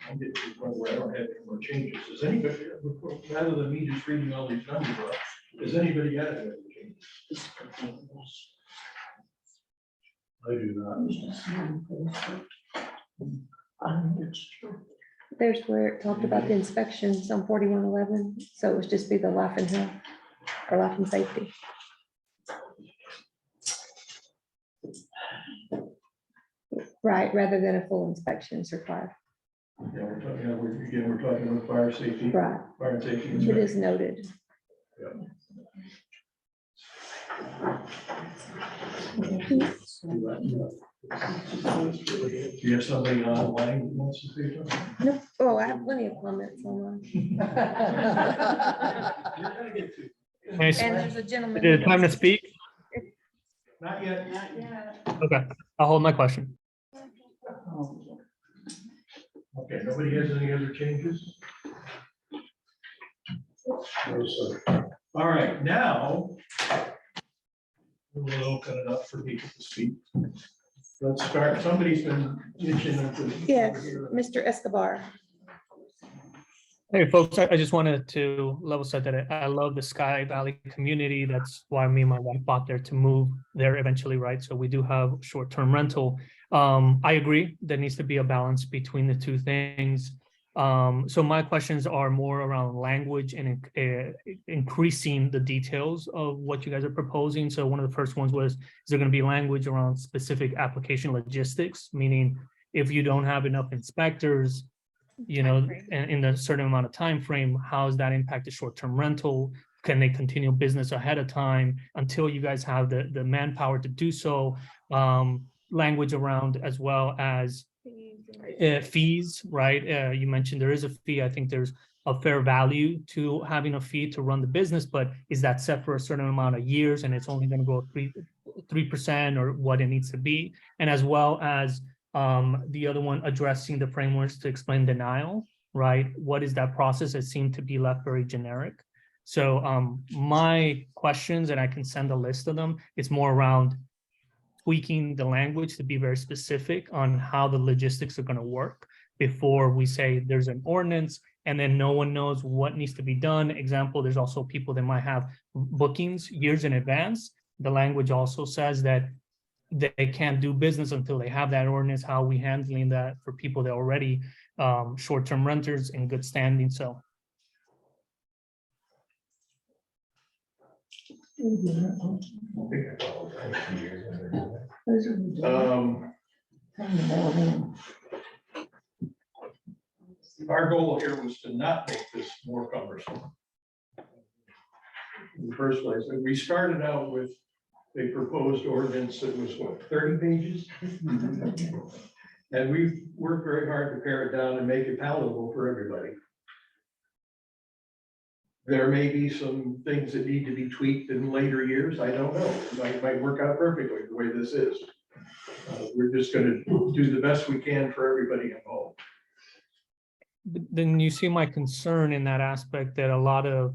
I'm getting to the point where I don't have any more changes. Does anybody, rather than me just reading all these numbers off, does anybody got any other changes? I do not. There's where it talked about the inspections on 4111, so it would just be the life and health or life and safety. Right, rather than a full inspection is required. Yeah, we're talking, we're talking about fire safety. Right. Fire and safety. It is noted. Do you have somebody online who wants to say something? Nope. Oh, I have plenty of comments online. And there's a gentleman. Is it time to speak? Not yet. Okay, I'll hold my question. Okay, nobody has any other changes? No, sir. All right, now we'll open it up for people to speak. Let's start. Somebody's been mentioning. Yes, Mr. Escobar. Hey, folks, I just wanted to level set that I love the Sky Valley community. That's why me and my wife bought there to move there eventually, right? So we do have short-term rental. I agree, there needs to be a balance between the two things. So my questions are more around language and increasing the details of what you guys are proposing. So one of the first ones was, is there going to be language around specific application logistics? Meaning if you don't have enough inspectors, you know, in a certain amount of time frame, how does that impact the short-term rental? Can they continue business ahead of time until you guys have the manpower to do so? Language around as well as fees, right? You mentioned there is a fee. I think there's a fair value to having a fee to run the business, but is that set for a certain amount of years and it's only going to go 3% or what it needs to be? And as well as the other one, addressing the frameworks to explain denial, right? What is that process? It seemed to be left very generic. So my questions, and I can send a list of them, it's more around tweaking the language to be very specific on how the logistics are going to work before we say there's an ordinance and then no one knows what needs to be done. Example, there's also people that might have bookings years in advance. The language also says that they can't do business until they have that ordinance. How are we handling that for people that are already short-term renters in good standing? So. Our goal here was to not make this more cumbersome. In the first place, and we started out with a proposed ordinance that was what, 30 pages? And we've worked very hard to pare it down and make it palatable for everybody. There may be some things that need to be tweaked in later years. I don't know. It might work out perfectly the way this is. We're just going to do the best we can for everybody involved. Then you see my concern in that aspect that a lot of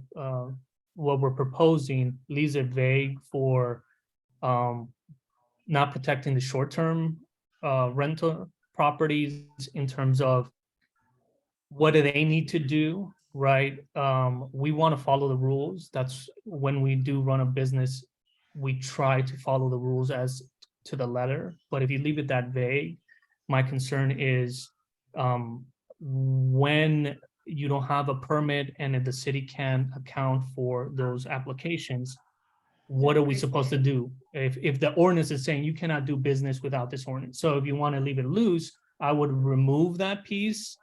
what we're proposing leaves it vague for not protecting the short-term rental properties in terms of what do they need to do, right? We want to follow the rules. That's when we do run a business, we try to follow the rules as to the letter. But if you leave it that vague, my concern is when you don't have a permit and if the city can't account for those applications, what are we supposed to do? If the ordinance is saying you cannot do business without this ordinance. So if you want to leave it loose, I would remove that piece,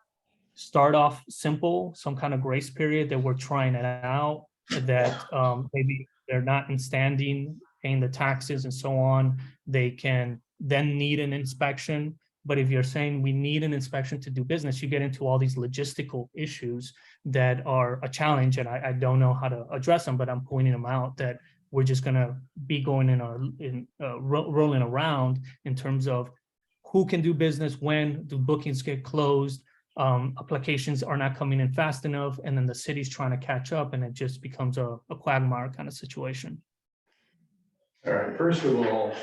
start off simple, some kind of grace period that we're trying it out, that maybe they're not in standing, paying the taxes and so on, they can then need an inspection. But if you're saying we need an inspection to do business, you get into all these logistical issues that are a challenge, and I don't know how to address them, but I'm pointing them out that we're just gonna be going rolling around in terms of who can do business, when do bookings get closed, applications are not coming in fast enough, and then the city's trying to catch up, and it just becomes a quagmire kind of situation. All right, first of all,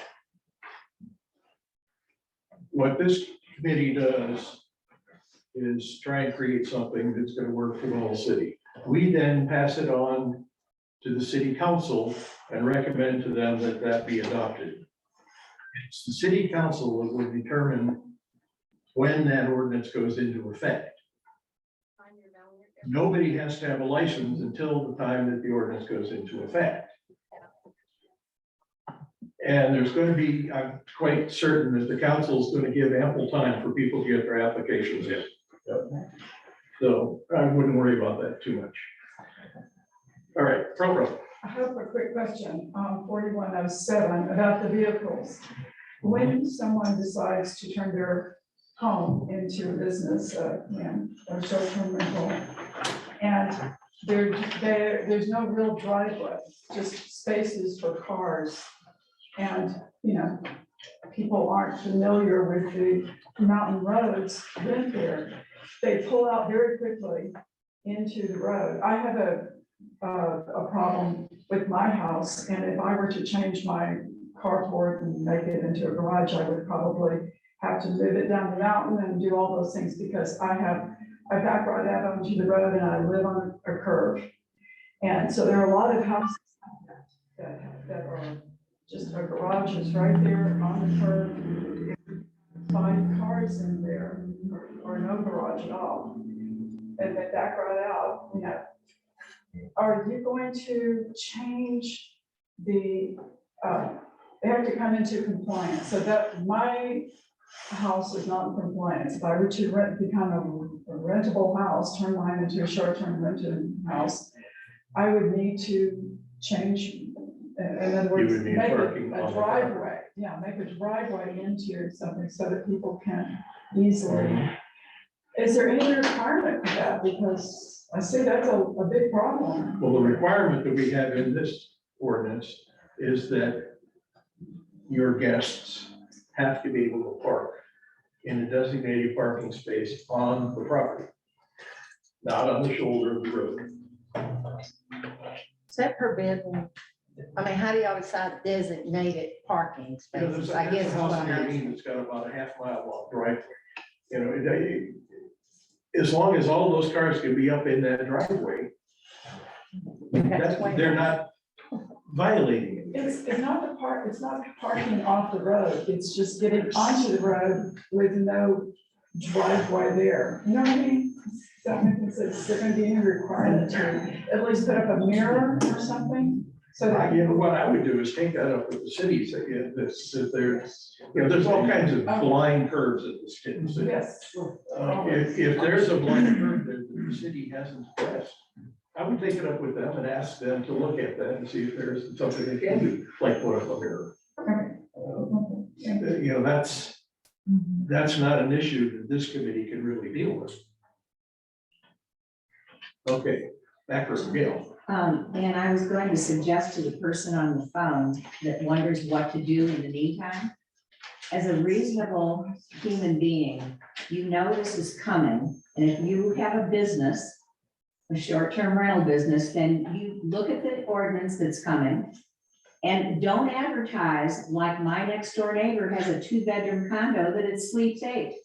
what this committee does is try and create something that's gonna work for the whole city. We then pass it on to the city council and recommend to them that that be adopted. It's the city council that will determine when that ordinance goes into effect. Nobody has to have a license until the time that the ordinance goes into effect. And there's going to be, I'm quite certain that the council is going to give ample time for people to get their applications in. So I wouldn't worry about that too much. All right, Pro. I have a quick question, 4107, about the vehicles. When someone decides to turn their home into a business, a short-term rental, and there's no real driveway, just spaces for cars. And, people aren't familiar with the mountain roads in here. They pull out very quickly into the road. I have a problem with my house, and if I were to change my carport and make it into a garage, I would probably have to move it down the mountain and do all those things, because I back right out onto the road and I live on a curve. And so there are a lot of houses that are just our garages right there on the curb. 5 cars in there, or no garage at all. And they back right out, Are you going to change they have to come into compliance, so that my house is not in compliance. If I were to become a rentable house, turn mine into a short-term rented house, I would need to change. In other words, make a driveway, make a driveway into something so that people can easily. Is there any requirement for that? Because I see that's a big problem. Well, the requirement that we have in this ordinance is that your guests have to be able to park in a designated parking space on the property, not on the shoulder of the road. Is that forbidden? I mean, how do y'all decide designated parking spaces? I guess. There's a house near me that's got about a half-mile long driveway. As long as all those cars can be up in that driveway, they're not violating it. It's not parking off the road. It's just getting onto the road with no driveway there. You know what I mean? That means is there gonna be any requirement to at least put up a mirror or something? So that What I would do is take that up with the cities, there's all kinds of blind curves in the city. Yes. If there's a blind curve that the city hasn't addressed, I would take it up with them and ask them to look at that and see if there's something they can do, like put up a mirror. That's not an issue that this committee can really deal with. Okay, back to Gail. And I was going to suggest to the person on the phone that wonders what to do in the meantime, as a reasonable human being, you know this is coming, and if you have a business, a short-term rental business, then you look at the ordinance that's coming and don't advertise like my next door neighbor has a 2-bedroom condo that it sleeps 8.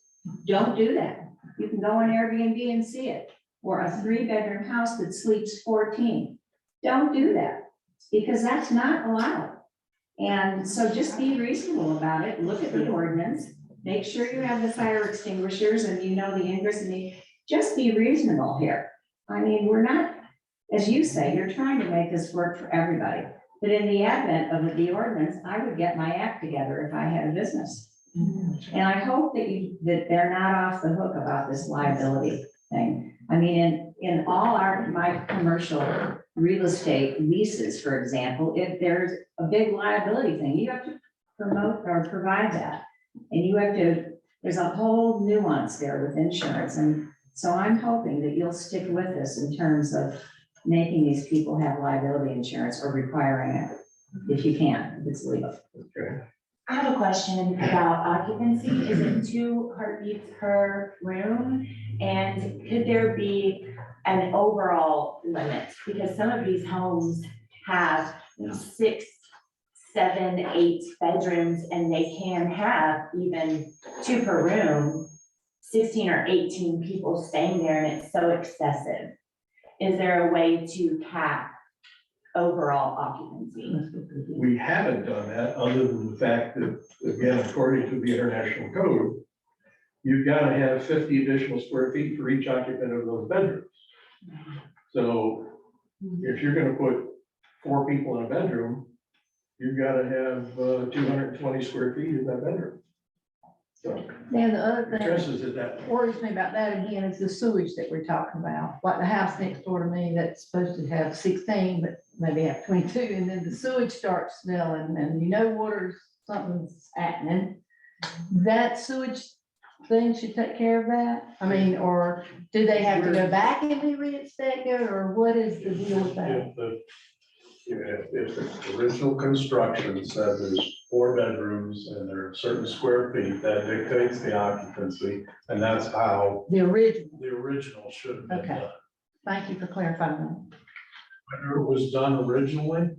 Don't do that. You can go on Airbnb and see it. Or a 3-bedroom house that sleeps 14. Don't do that, because that's not allowed. And so just be reasonable about it. Look at the ordinance, make sure you have the fire extinguishers and you know the ingress and just be reasonable here. I mean, we're not, as you say, you're trying to make this work for everybody. But in the advent of the ordinance, I would get my act together if I had a business. And I hope that they're not off the hook about this liability thing. I mean, in all my commercial real estate leases, for example, if there's a big liability thing, you have to promote or provide that. And you have to, there's a whole nuance there with insurance. And so I'm hoping that you'll stick with us in terms of making these people have liability insurance or requiring it, if you can, if it's legal. Okay. I have a question about occupancy. Is it 2 heartbeats per room? And could there be an overall limit? Because some of these homes have 6, 7, 8 bedrooms, and they can have even 2 per room, 16 or 18 people staying there, and it's so excessive. Is there a way to cap overall occupancy? We haven't done that, other than the fact that, again, according to the international code, you've got to have 50 additional square feet for each occupant of those bedrooms. So if you're gonna put 4 people in a bedroom, you've got to have 220 square feet in that bedroom. So Then the other thing addresses it that. that worries me about that again is the sewage that we're talking about. Like the house next door to me that's supposed to have 16, but maybe have 22, and then the sewage starts smelling, and something's happening. That sewage thing should take care of that? I mean, or do they have to go back and be reinspected, or what is the deal with that? If the original construction said there's 4 bedrooms and there are certain square feet, that dictates the occupancy, and that's how The original, the original should have been Okay. done. thank you for clarifying that. Whether it was done originally,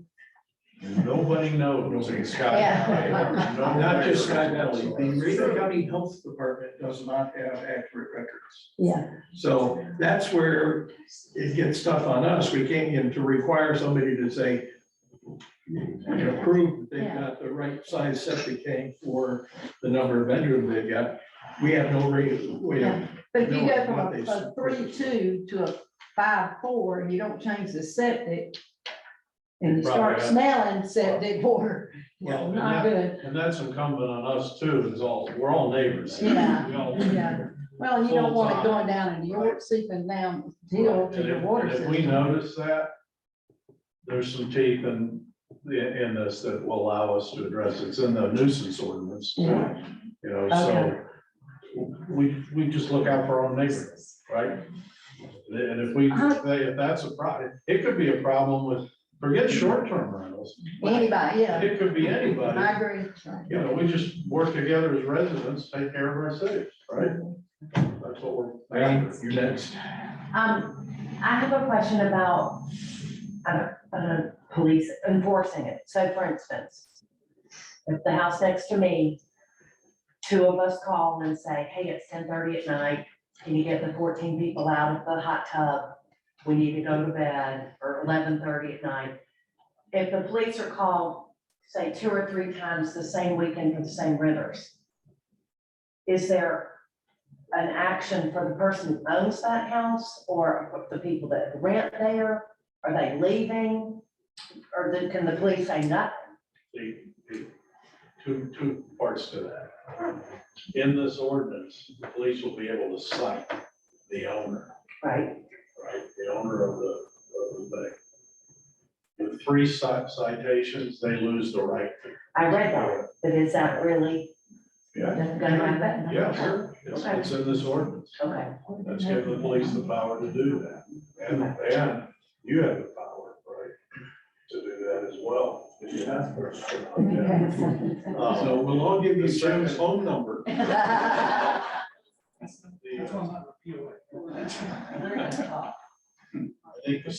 nobody knows in Scott Valley. Yeah. No Not just records Sky Valley, the whatsoever. Reno County Health Department does not have accurate records. Yeah. So that's where it gets tough on us. We can't get to require somebody to say, prove that they've Yeah. got the right size septic tank for the number of bedrooms they've got. We have no way Yeah. But if you go from What they- a 3-2 to a 5-4, and you don't change the septic, and you start Right. smelling septic water, Well, and not that- good. And that's incumbent on us too, we're all neighbors. Yeah, We all- yeah. Well, you don't want it Full-time. going down into your, seeping down the hill And to your if- water and if we system. notice that, there's some teeth in this that will allow us to address it. It's in the nuisance ordinance, too, Yeah. so we just look out for our own neighbors, right? And if that's a problem, it could be a problem with, forget short-term rentals. Anybody, yeah. It could be anybody. I agree. We just work together as residents, take care of our cities, right? That's what we're. Wayne, you're next. I have a question about, police enforcing it. So for instance, if the house next to me, 2 of us call and say, hey, it's 10:30 at night, can you get the 14 people out of the hot tub? We need to go to bed, or 11:30 at night. If the police are called, say 2 or 3 times the same weekend for the same renters, is there an action for the person who owns that house or the people that rent there? Are they leaving? Or can the police say nothing? Two parts to that. In this ordinance, the police will be able to cite the owner, Right. the owner of the thing. With 3 citations, they lose the right to. I read that, but is that really Yeah, gonna happen? yeah, sure. It's in this ordinance. Okay. That's giving the police the power to do that. And you have the power, right, to do that as well. If you have to. So we'll all give you Jim's phone number. I think the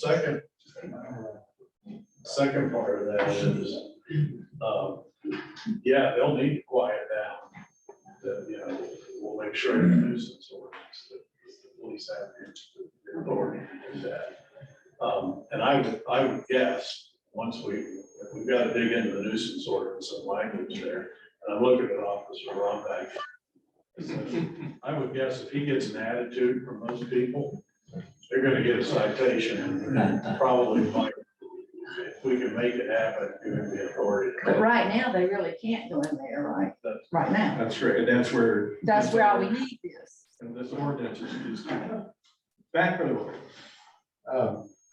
second part of that is, yeah, they'll need to quiet down. We'll make sure the nuisance ordinance, that the police have the authority to do that. And I would guess, if we've got to dig into the nuisance ordinance and language there, and I'm looking at Officer Ronback, I would guess if he gets an attitude from those people, they're gonna get a citation and probably might, if we can make it happen, give the authority. But right now, they really can't go in there, right? Right now. That's right, that's where. That's where all we need is. And this ordinance is back for the word.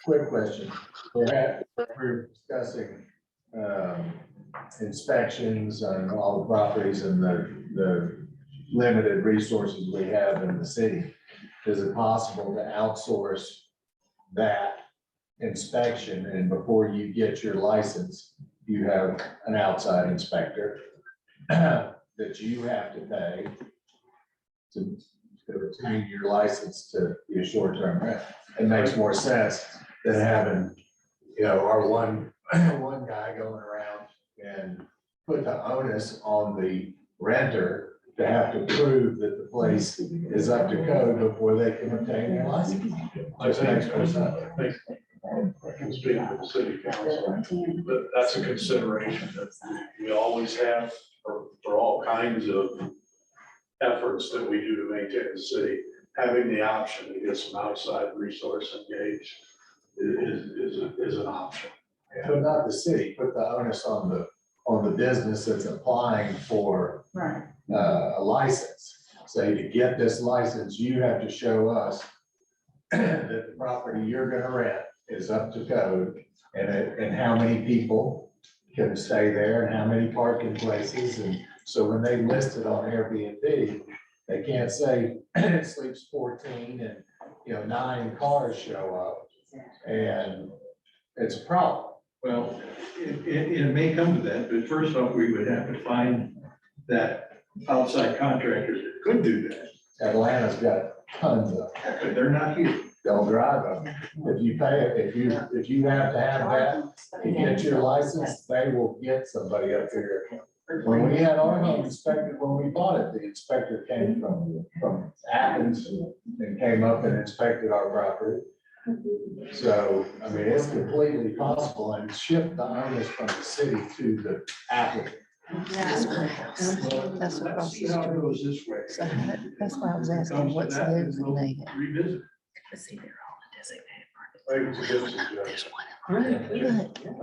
Quick question. We're discussing, inspections on all the properties and the limited resources we have in the city. Is it possible to outsource that inspection, and before you get your license, you have an outside inspector that you have to pay to retain your license to be a short-term rent? It makes more sense than having, our one guy going around and put the onus on the renter to have to prove that the place is up to code before they can obtain their license. Just makes more sense. I can speak for the city council, but that's a consideration that we always have for all kinds of efforts that we do to maintain the city. Having the option to get some outside resource engaged is an option. But not the city, put the onus on the business that's applying for Right. a license. Say, to get this license, you have to show us that the property you're gonna rent is up to code, and how many people can stay there, and how many parking places, and so when they list it on Airbnb, they can't say it sleeps 14 and, 9 cars show up, and it's a problem. Well, it may come to that, but first off, we would have to find that outside contractors that could do that. Atlanta's got tons of, But they're not here. they'll drive them. If you pay it, if you have to have that to get your license, they will get somebody up here. When we had our home inspected, when we bought it, the inspector came from Athens and came up and inspected our property. So, I mean, it's completely possible, and shift the onus from the city to the applicant. That's my house. That's what across the How it street. goes this way. So that's why I was asking, what's designated? Revisit. See, they're all designated. I think it's a good suggestion. But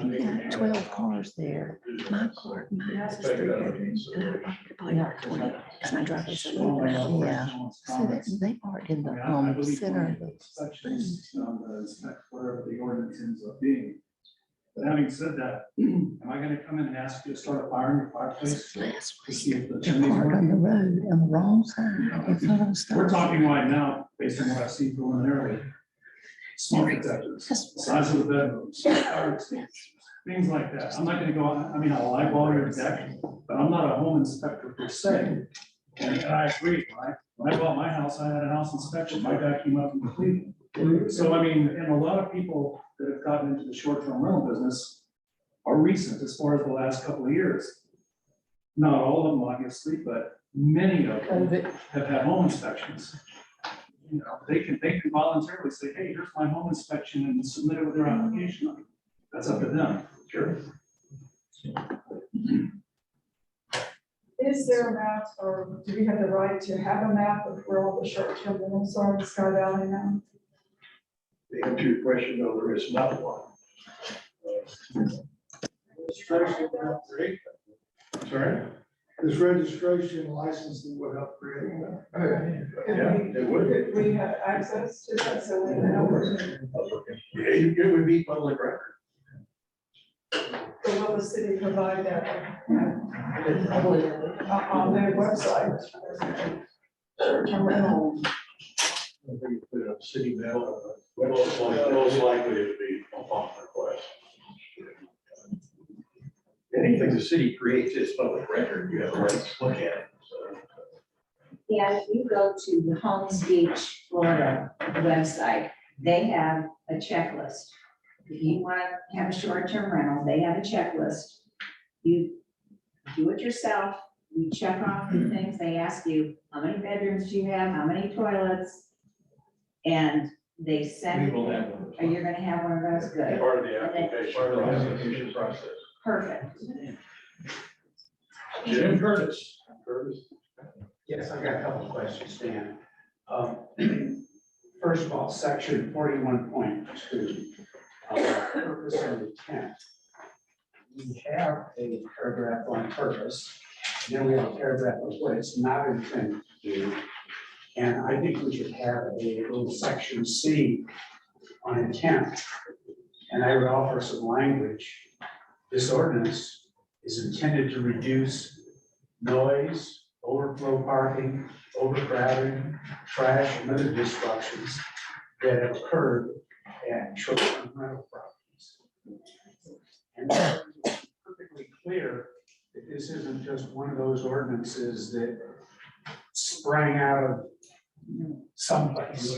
you got 12 cars there. My car, my house is 3 bedrooms, and I probably park 20, because my driveway's yeah. So they parked in the center of the. Wherever the ordinance ends up being. But having said that, am I gonna come in and ask you to start a fire in your fireplace? To see if the They're chimney's parked on the working? road on the wrong side. in front of the We're stop. talking right now, based on what I see preliminarily. Smoke detectors, size of the bedrooms, fire extinguishers, things like that. I'm not gonna go on, I mean, I'll eyeball your deck, but I'm not a home inspector per se. And I agree, right? When I bought my house, I had a house inspection, my guy came up and completed. So I mean, and a lot of people that have gotten into the short-term rental business are recent as far as the last couple of years. Not all of them, obviously, but many of them have had home inspections. They can voluntarily say, hey, here's my home inspection, and submit it with their application. That's up to them. Sure. Is there a map, or do we have the right to have a map of where all the short-term rentals are in Sky Valley now? The answer to your question, no, there is not one. Sorry? This registration licensing would help create that. Yeah, it would. Could we have access to that, so we know It would be public record. So will the city provide that on their website? Short-term rental. Put it on city mail. Most likely it'd be upon request. Anything the city creates is public record, you have a right to look at it. Yeah, if you go to the Holmes Beach, Florida website, they have a checklist. If you want to have a short-term rental, they have a checklist. You do it yourself, you check off the things, they ask you, how many bedrooms do you have, how many toilets? And they send, We will have one. are you gonna have one of those? Good. Part of the And then- application Part of the process. application process. Perfect. Jim Curtis. Yes, I've got a couple of questions, Dan. First of all, section 41.2, purpose and intent. We have a paragraph on purpose, and then we have a paragraph of what it's not intended to do. And I think we should have a little section C on intent. And I would offer some language. This ordinance is intended to reduce noise, overflow parking, overcrowding, trash, and other disruptions that have occurred at short-term rental properties. And it's perfectly clear that this isn't just one of those ordinances that sprang out of someplace.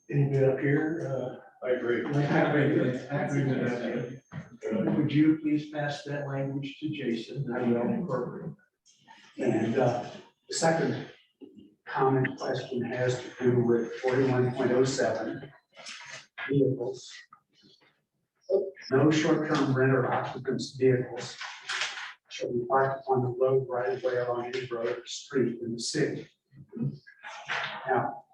Anybody up here? I agree. I agree with that. Would you please pass that language to Jason? I will incorporate. And the second comment question has to do with 41.07 vehicles. No short-term renter occupants vehicles shall be parked on the road right away along any road or street in the city. Now,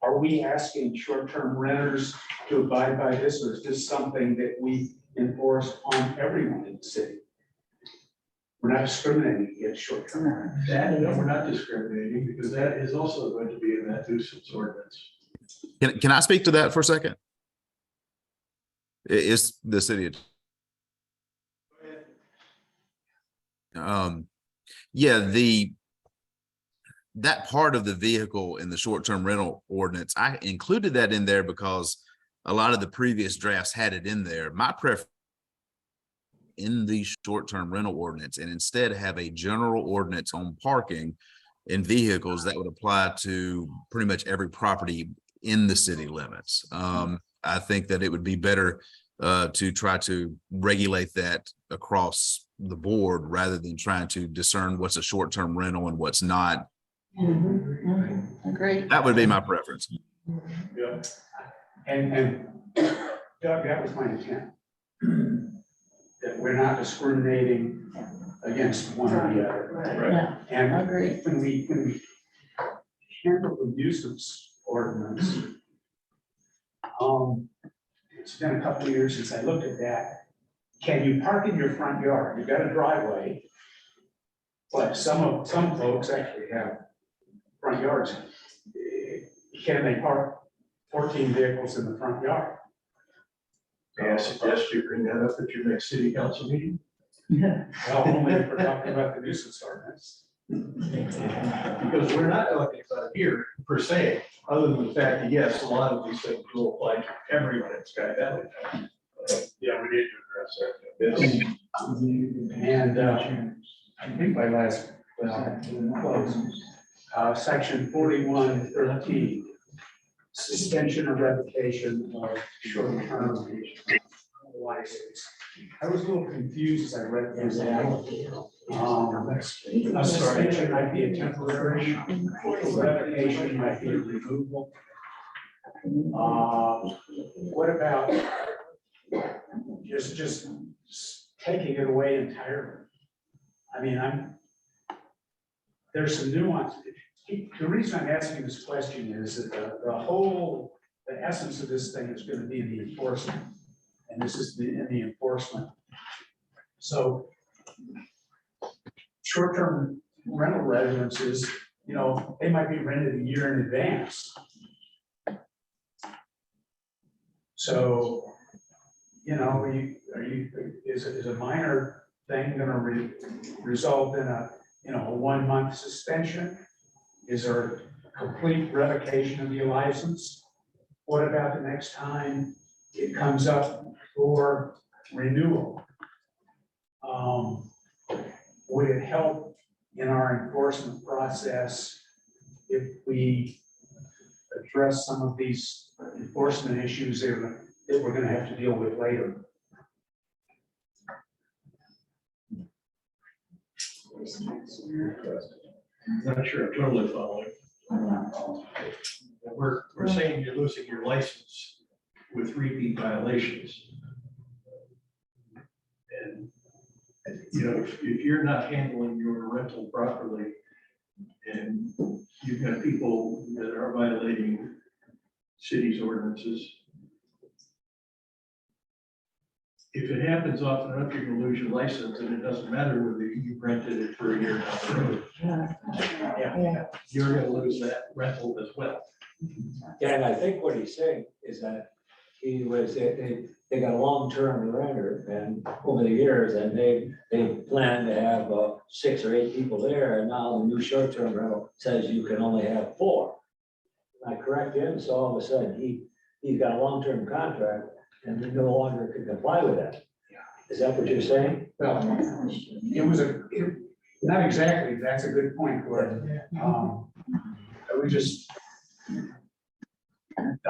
are we asking short-term renters to abide by this, or is this something that we enforce on everyone in the city? We're not discriminating against short-term renters. That, no, we're not discriminating, because that is also going to be in that nuisance ordinance. Can I speak to that for a second? It's the city. Yeah, that part of the vehicle in the short-term rental ordinance, I included that in there because a lot of the previous drafts had it in there. My preference in the short-term rental ordinance, and instead have a general ordinance on parking in vehicles that would apply to pretty much every property in the city limits. I think that it would be better to try to regulate that across the board rather than trying to discern what's a short-term rental and what's not. Agree. That would be my preference. Yeah. And Doug, that was my intent. That we're not discriminating against one or the other. Right. Yeah, And I agree. when we handle the nuisance ordinance, it's been a couple of years since I looked at that. Can you park in your front yard? You've got a driveway. But some folks actually have front yards. Can they park 14 vehicles in the front yard? May I suggest you bring that up at your next city council meeting? Well, only if we're talking about the nuisance ordinance. Because we're not talking about it here per se, other than the fact that, yes, a lot of these things will apply to everyone in Sky Valley. Yeah, we need to address that. And I think my last, section 41.13, suspension or revocation of short-term license. I was a little confused as I read through that. A suspension might be a temporary, revocation might be a removal. What about just taking it away entirely? I mean, there's some nuance. The reason I'm asking this question is that the essence of this thing is going to be the enforcement. And this is the enforcement. So short-term rental residences, they might be rented a year in advance. So, is a minor thing going to result in a 1-month suspension? Is there a complete revocation of your license? What about the next time it comes up for renewal? Would it help in our enforcement process if we address some of these enforcement issues that we're going to have to deal with later? Not sure I'm totally following. We're saying you're losing your license with repeat violations. You know, if you're not handling your rental properly and you've got people that are violating city's ordinances, if it happens often enough, you're gonna lose your license, and it doesn't matter whether you rented it for a year down the road. Yeah. You're gonna lose that rental as well. Yeah, and I think what he's saying is that they got a long-term renter and over the years, and they plan to have 6 or 8 people there, and now the new short-term rental says you can only have 4. Am I correct, Jim? So all of a sudden, he's got a long-term contract and he no longer can comply with that. Is that what you're saying? Well, not exactly, that's a good point, Gordon. We just.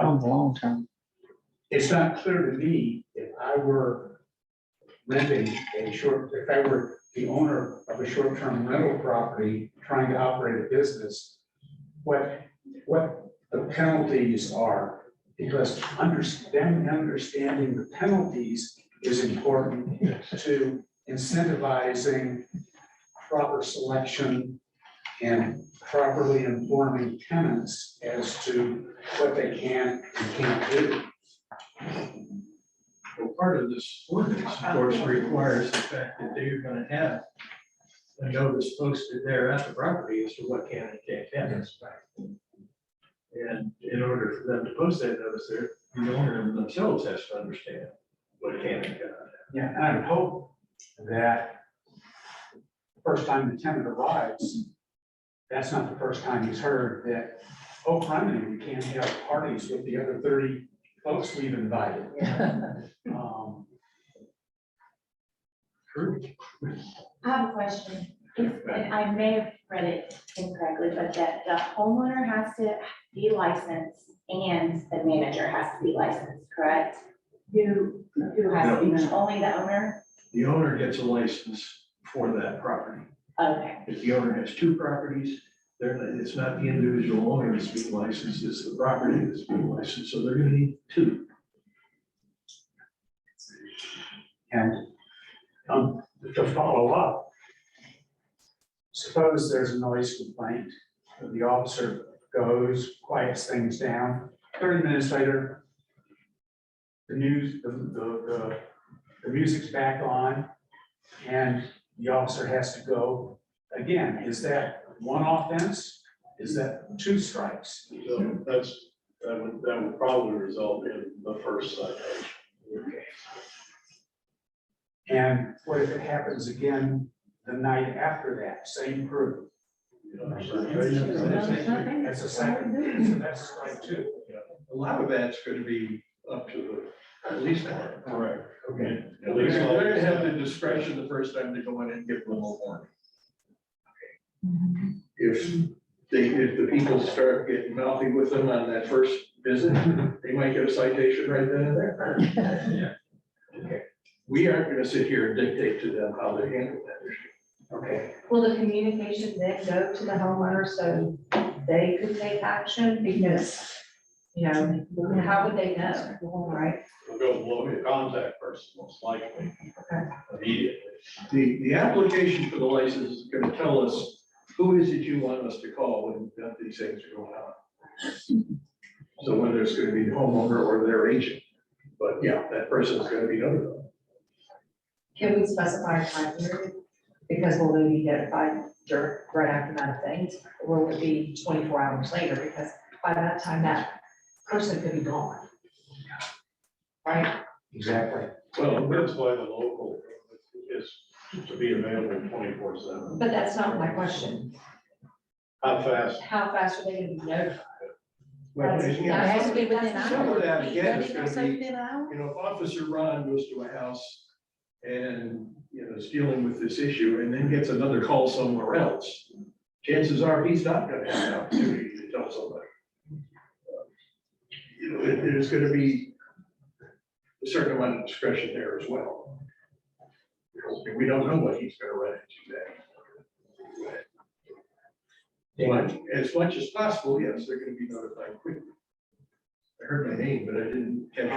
On the long term. It's not clear to me if I were renting if I were the owner of a short-term rental property, trying to operate a business, what the penalties are, because understanding the penalties is important to incentivizing proper selection and properly informing tenants as to what they can and can't do. Well, part of this ordinance, of course, requires the fact that they're gonna have a notice posted there at the property as to what can and can't happen. And in order for them to post that notice there, the owner themselves has to understand what can and cannot happen. Yeah, and I would hope that the first time the tenant arrives, that's not the first time he's heard that, oh, finally, we can't have parties with the other 30 folks we've invited. I have a question, and I may have read it incorrectly, but that the homeowner has to be licensed and the manager has to be licensed, correct? Who has to be, only the owner? The owner gets a license for that property. Okay, If the owner has 2 properties, it's not the individual owner that's being licensed, it's the property that's being licensed, so they're gonna need 2. And to follow up, suppose there's a noise complaint, the officer goes, quiets things down, 30 minutes later, the music's back on, and the officer has to go again. Is that one offense? Is that 2 strikes? So that would probably result in the first citation. Okay. And what if it happens again the night after that, same crew? That's a second, so that's strike 2. A lot of that's gonna be up to the police department. Correct. Okay. At least They're gonna have the discretion the first time they go in and give them a warning. If the people start getting mouthy with them on that first visit, they might get a citation right then and there. Okay. We aren't gonna sit here and dictate to them how they handle that issue. Okay. Will the communication then go to the homeowner so they could take action? Because, how would they know, right? We'll go below the contact person, most likely, immediately. The application for the license is gonna tell us who is it you want us to call when these things are going on. So whether it's gonna be the homeowner or their agent, but yeah, that person is gonna be notified. Can we specify a time period? Because will they be notified right after that event, or will it be 24 hours later? Because by that time, that person could be gone. Right? Exactly. Well, that's why the local is to be available 24/7. But that's not my question. How fast? How fast are they gonna be notified? Well, That's- yeah, that has to be within some of that, again, is hours. gonna be, if Officer Ron goes to a house and, is dealing with this issue and then gets another call somewhere else, chances are he's not gonna have an opportunity to tell somebody. There's gonna be a certain amount of discretion there as well. We don't know what he's gonna run into there. But as much as possible, yes, they're gonna be notified quickly. I heard my name, but I didn't catch.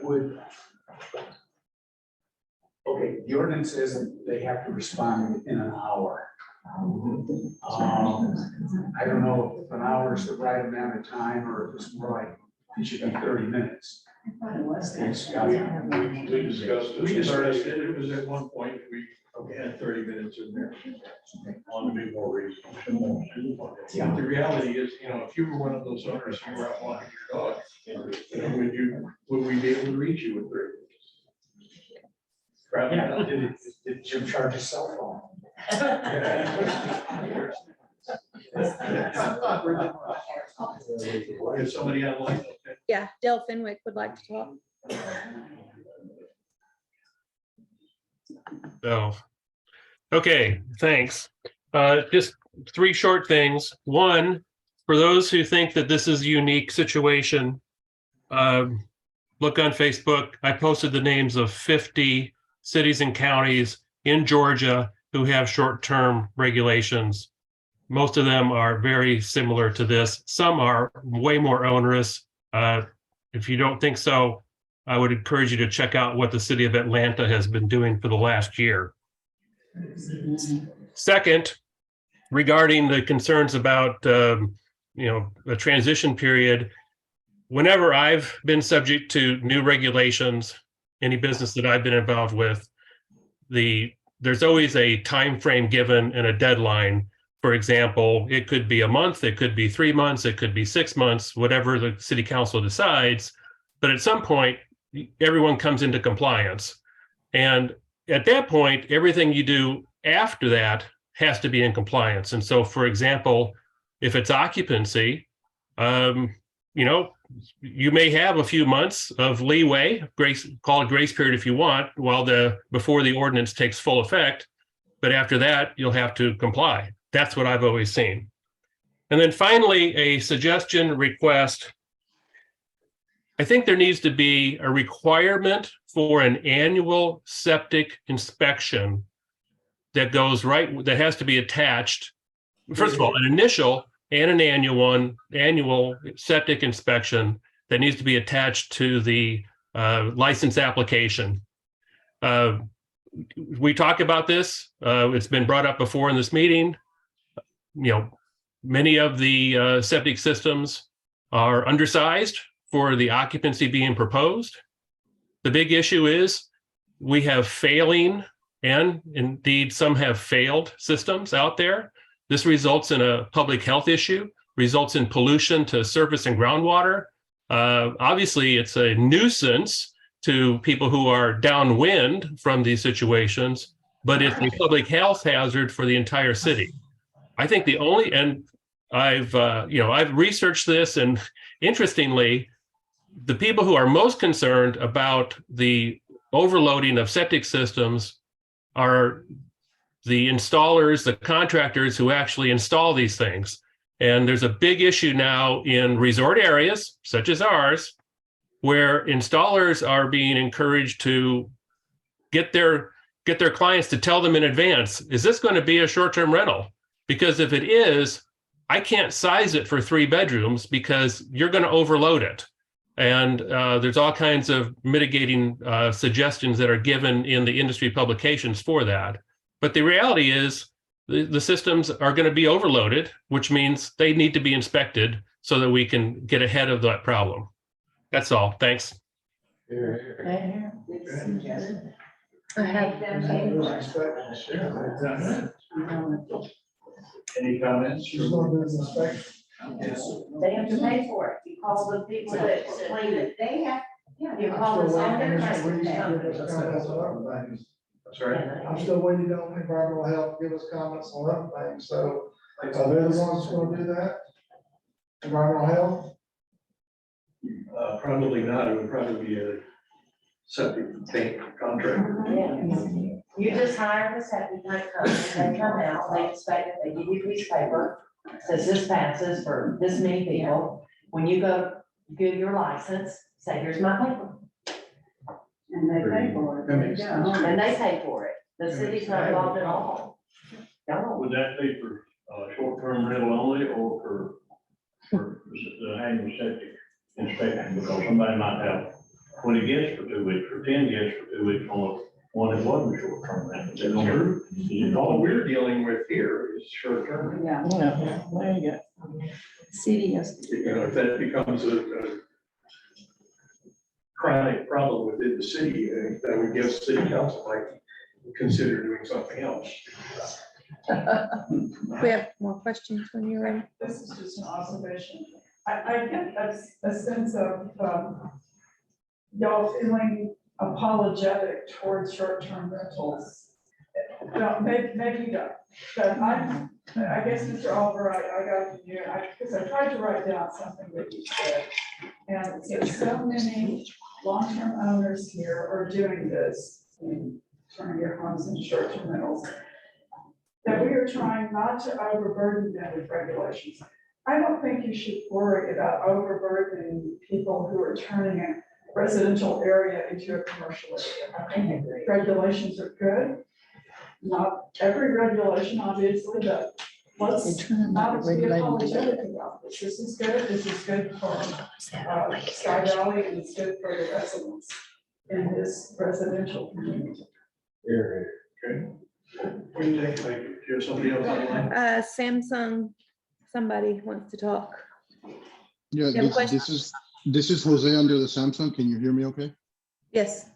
Would Okay, the ordinance says that they have to respond within an hour. I don't know if an hour is the right amount of time, or if it's more like, it should be 30 minutes. It's got- We discussed it. It was at one point, we had 30 minutes in there. Want to be more reasonable. Yeah, the reality is, if you were one of those owners who were out walking your dog, would we be able to reach you with 30 minutes? Probably not. Did Jim charge his cell phone? If somebody online, okay. Yeah, Dale Fenwick would like to talk. So, okay, thanks. Just three short things. One, for those who think that this is a unique situation, look on Facebook. I posted the names of 50 cities and counties in Georgia who have short-term regulations. Most of them are very similar to this. Some are way more onerous. If you don't think so, I would encourage you to check out what the city of Atlanta has been doing for the last year. Second, regarding the concerns about, a transition period, whenever I've been subject to new regulations, any business that I've been involved with, there's always a time frame given and a deadline. For example, it could be a month, it could be 3 months, it could be 6 months, whatever the city council decides. But at some point, everyone comes into compliance. And at that point, everything you do after that has to be in compliance. And so, for example, if it's occupancy, you may have a few months of leeway, call it grace period if you want, before the ordinance takes full effect. But after that, you'll have to comply. That's what I've always seen. And then finally, a suggestion request. I think there needs to be a requirement for an annual septic inspection that has to be attached. First of all, an initial and an annual septic inspection that needs to be attached to the license application. We talk about this. It's been brought up before in this meeting. Many of the septic systems are undersized for the occupancy being proposed. The big issue is we have failing, and indeed some have failed systems out there. This results in a public health issue, results in pollution to surface and groundwater. Obviously, it's a nuisance to people who are downwind from these situations, but it's a public health hazard for the entire city. I think I've researched this, and interestingly, the people who are most concerned about the overloading of septic systems are the installers, the contractors who actually install these things. And there's a big issue now in resort areas, such as ours, where installers are being encouraged to get their clients to tell them in advance, is this going to be a short-term rental? Because if it is, I can't size it for 3 bedrooms because you're going to overload it. And there's all kinds of mitigating suggestions that are given in the industry publications for that. But the reality is the systems are going to be overloaded, which means they need to be inspected so that we can get ahead of that problem. That's all. Thanks. Any comments? They have to pay for it. You call the people that clean it. They have, you call the owner, has to pay. Sorry. I'm still waiting on environmental health, give us comments on other things, so are they the ones that's gonna do that? Environmental health? Probably not. It would probably be a septic tank contractor. Yeah. You just hire the septic tank company, they come out, they inspect it, they give you a piece of paper, says this passes for this many people. When you go get your license, say, here's my paper. And they pay for it. And they pay for it. The city's not involved at all. No. Would that be for short-term rental only, or for the annual septic inspection? Because somebody might have 20 guests for 2 weeks, or 10 guests for 2 weeks on one that wasn't short-term rental. All we're dealing with here is short-term. Yeah, there you go. City is. You know, if that becomes a chronic problem within the city, that would give city council like consider doing something else. We have more questions when you're ready. This is just an observation. I get a sense of, y'all feeling apologetic towards short-term rentals. No, maybe you don't, but I guess, Mr. Albright, I got from you, because I tried to write down something that you said. And it says so many long-term owners here are doing this, turning their homes into short-term rentals, that we are trying not to overburden them with regulations. I don't think you should worry about overburdening people who are turning a residential area into a commercial area. I think regulations are good. Not every regulation, obviously, but let's not be apologetic about this. This is good. This is good for Sky Valley, and it's good for the residents in this residential community. Okay. Thank you. Do you have somebody else on the line? Samsung, somebody wants to talk. Yeah, You have a question? this is Jose under the Samsung. Can you hear me okay? Yes.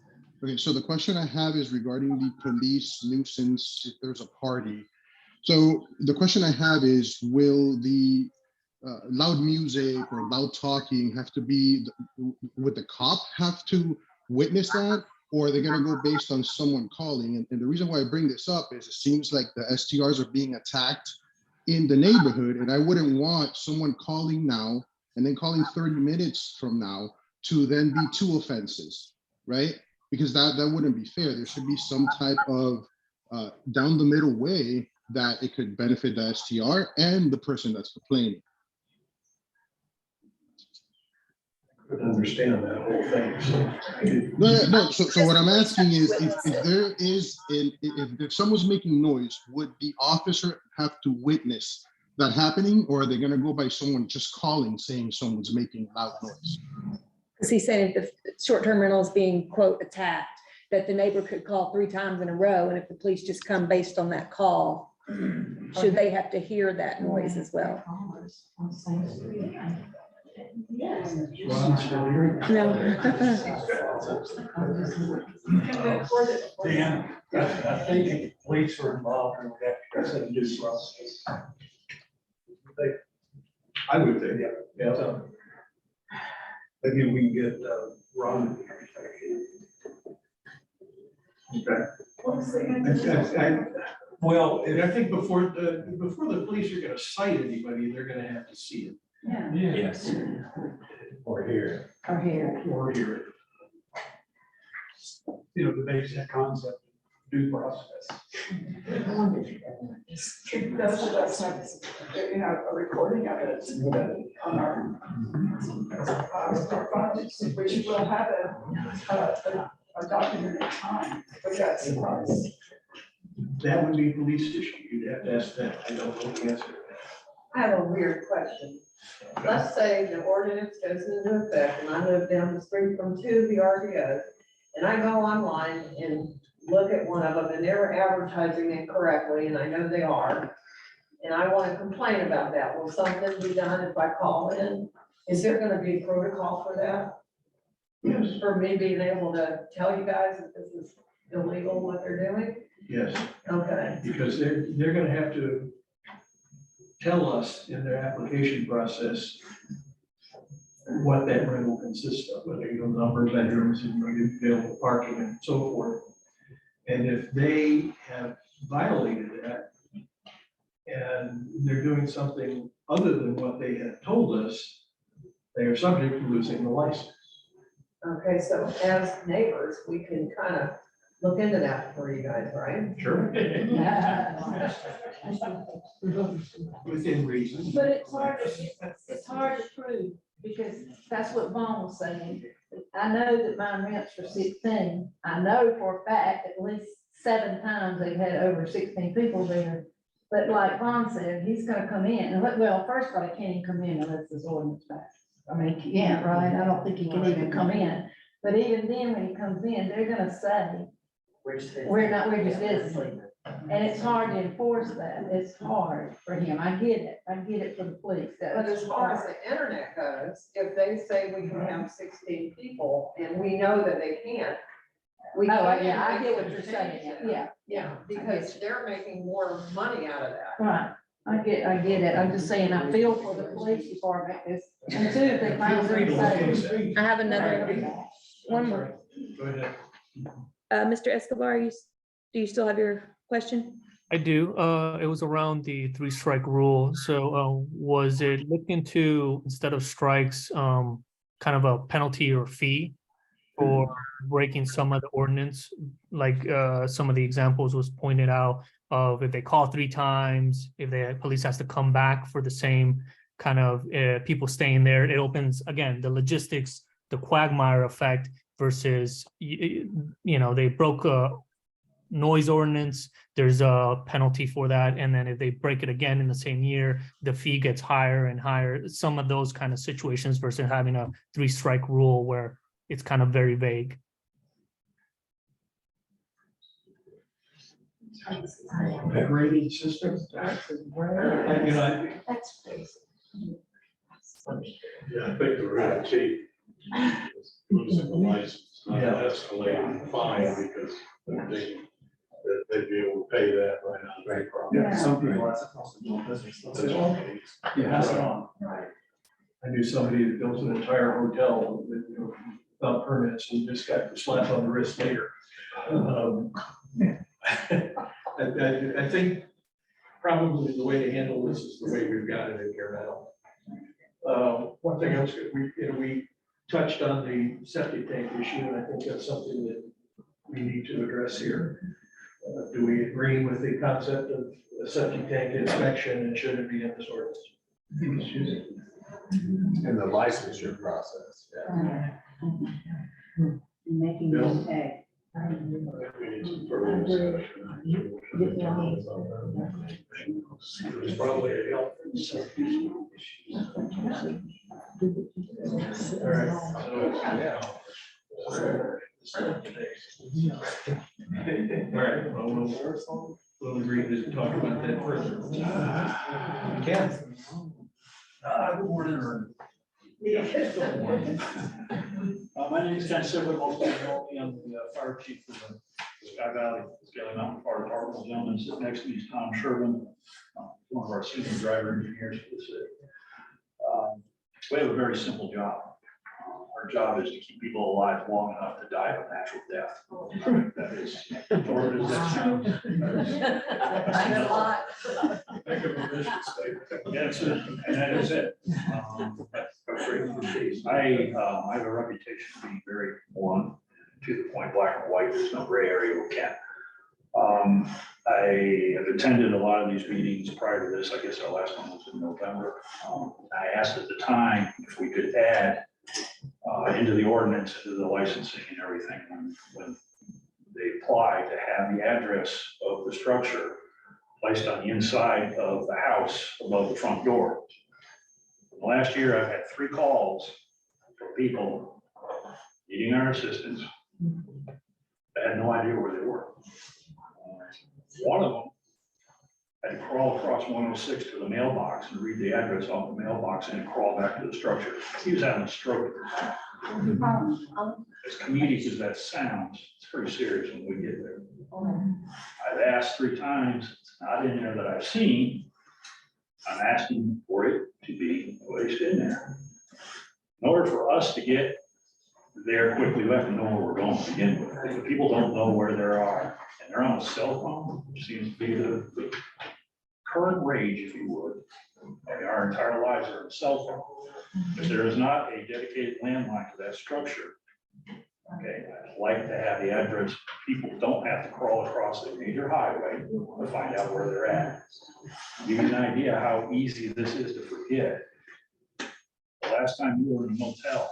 Okay, so the question I have is regarding the police nuisance if there's a party. So the question I have is, will the loud music or loud talking have to be, would the cop have to witness that? Or are they gonna go based on someone calling? And the reason why I bring this up is it seems like the STRs are being attacked in the neighborhood, and I wouldn't want someone calling now and then calling 30 minutes from now to then be two offenses, right? Because that wouldn't be fair. There should be some type of down the middle way that it could benefit the STR and the person that's complaining. Couldn't understand that whole thing. So No. So what I'm asking is, if there is, if someone's making noise, would the officer have to witness that happening, or are they gonna go by someone just calling saying someone's making loud noise? Because he said if the short-term rental is being, quote, attacked, that the neighbor could call 3 times in a row, and if the police just come based on that call, should they have to hear that noise as well? No. Dan, I think if the police are involved, we have to set a due process. I would think, yeah. So, maybe we can get Ron. Okay. Well, and I think before the police are gonna cite anybody, they're gonna have to see it. Yeah. Yes. Or hear it. Or here. Or hear it. You know, the basic concept of due process. That's the best sense, you know, a recording of it on our files, which will have a documented time, but that's the price. That would be police issue. You'd have to ask that. I don't know the answer. I have a weird question. Let's say the ordinance goes into effect and I live down the street from 2 of the RDOs, and I go online and look at one of them and they're advertising incorrectly, and I know they are. And I want to complain about that. Will something be done if I call in? Is there going to be a protocol for that? Yes. For me being able to tell you guys that this is illegal, what they're doing? Yes. Okay. Because they're gonna have to tell us in their application process what that rental consists of, whether you know, number of bedrooms and available parking and so forth. And if they have violated that and they're doing something other than what they have told us, they are subject to losing the license. Okay, so as neighbors, we can kind of look into that for you guys, right? Sure. Within reason. But it's hard to prove, because that's what Vaughn was saying. I know that mine rents for 16. I know for a fact at least 7 times they've had over 16 people there. But like Vaughn said, he's gonna come in, and well, first of all, he can't even come in unless his ordinance back. I mean, he can't, right? I don't think he can even come in. But even then, when he comes in, they're gonna say, we're just visiting. And it's hard to enforce that. It's hard for him. I get it. I get it for the police. But as far as the internet goes, if they say we can have 16 people and we know that they can't. We Oh, can yeah, I make get what some you're saying. changes. Yeah. Yeah, because they're making more money out of that. Right. I get it. I'm just saying, I feel for the police department. And two, if they find themselves. I have another, one more. Go ahead. Mr. Escobar, do you still have your question? I do. It was around the 3-strike rule. So was it looked into, instead of strikes, kind of a penalty or fee for breaking some of the ordinance? Like some of the examples was pointed out of if they call 3 times, if the police has to come back for the same kind of people staying there, it opens, again, the logistics, the quagmire effect versus, they broke a noise ordinance, there's a penalty for that. And then if they break it again in the same year, the fee gets higher and higher. Some of those kind of situations versus having a 3-strike rule where it's kind of very vague. A grading system. That's crazy. Yeah, I think the real key is losing the license, not an escalating fine, because they'd be able to pay that right on the bank property. Yeah, some people, that's a cost of doing business. Yeah, that's on. I knew somebody that built an entire hotel with, without permits and just got slapped on the wrist later. I think probably the way to handle this is the way we've got it in here now. One thing else, we touched on the septic tank issue, and I think that's something that we need to address here. Do we agree with the concept of a septic tank inspection, and should it be in this ordinance? In the licensure process, yeah. Making them pay. We need some further discussion. There's probably a help. All right. All right, well, we'll agree to talk about that further. Ken? Good morning. My name is Ken Silver, most people know me. I'm the fire chief for the Sky Valley, Scaly Mountain Fire Department. The gentleman sitting next to me is Tom Sherwin, one of our senior driver engineers for the city. We have a very simple job. Our job is to keep people alive long enough to die of a natural death. That is, or does that sound? Thanks a lot. Think of a mission statement. That's it, and that is it. I have a reputation of being very blunt, to the point, black and white. There's no gray area with Ken. I have attended a lot of these meetings prior to this. I guess our last one was in November. I asked at the time if we could add into the ordinance, into the licensing and everything, when they apply, to have the address of the structure placed on the inside of the house above the front door. Last year, I've had 3 calls from people needing our assistance that had no idea where they were. One of them had to crawl across 106 to the mailbox and read the address off the mailbox and crawl back to the structure. He was having a stroke. As comedic as that sounds, it's pretty serious when we get there. I've asked 3 times, it's not in there that I've seen. I'm asking for it to be placed in there. In order for us to get there quickly, we have to know where we're going to begin with. If people don't know where they are and they're on a cell phone, which seems to be the current rage, if you would, and our entire lives are on a cell phone. If there is not a dedicated landline to that structure, okay, I'd like to have the address. People don't have to crawl across a major highway to find out where they're at. Give you an idea how easy this is to forget. The last time you were in a motel,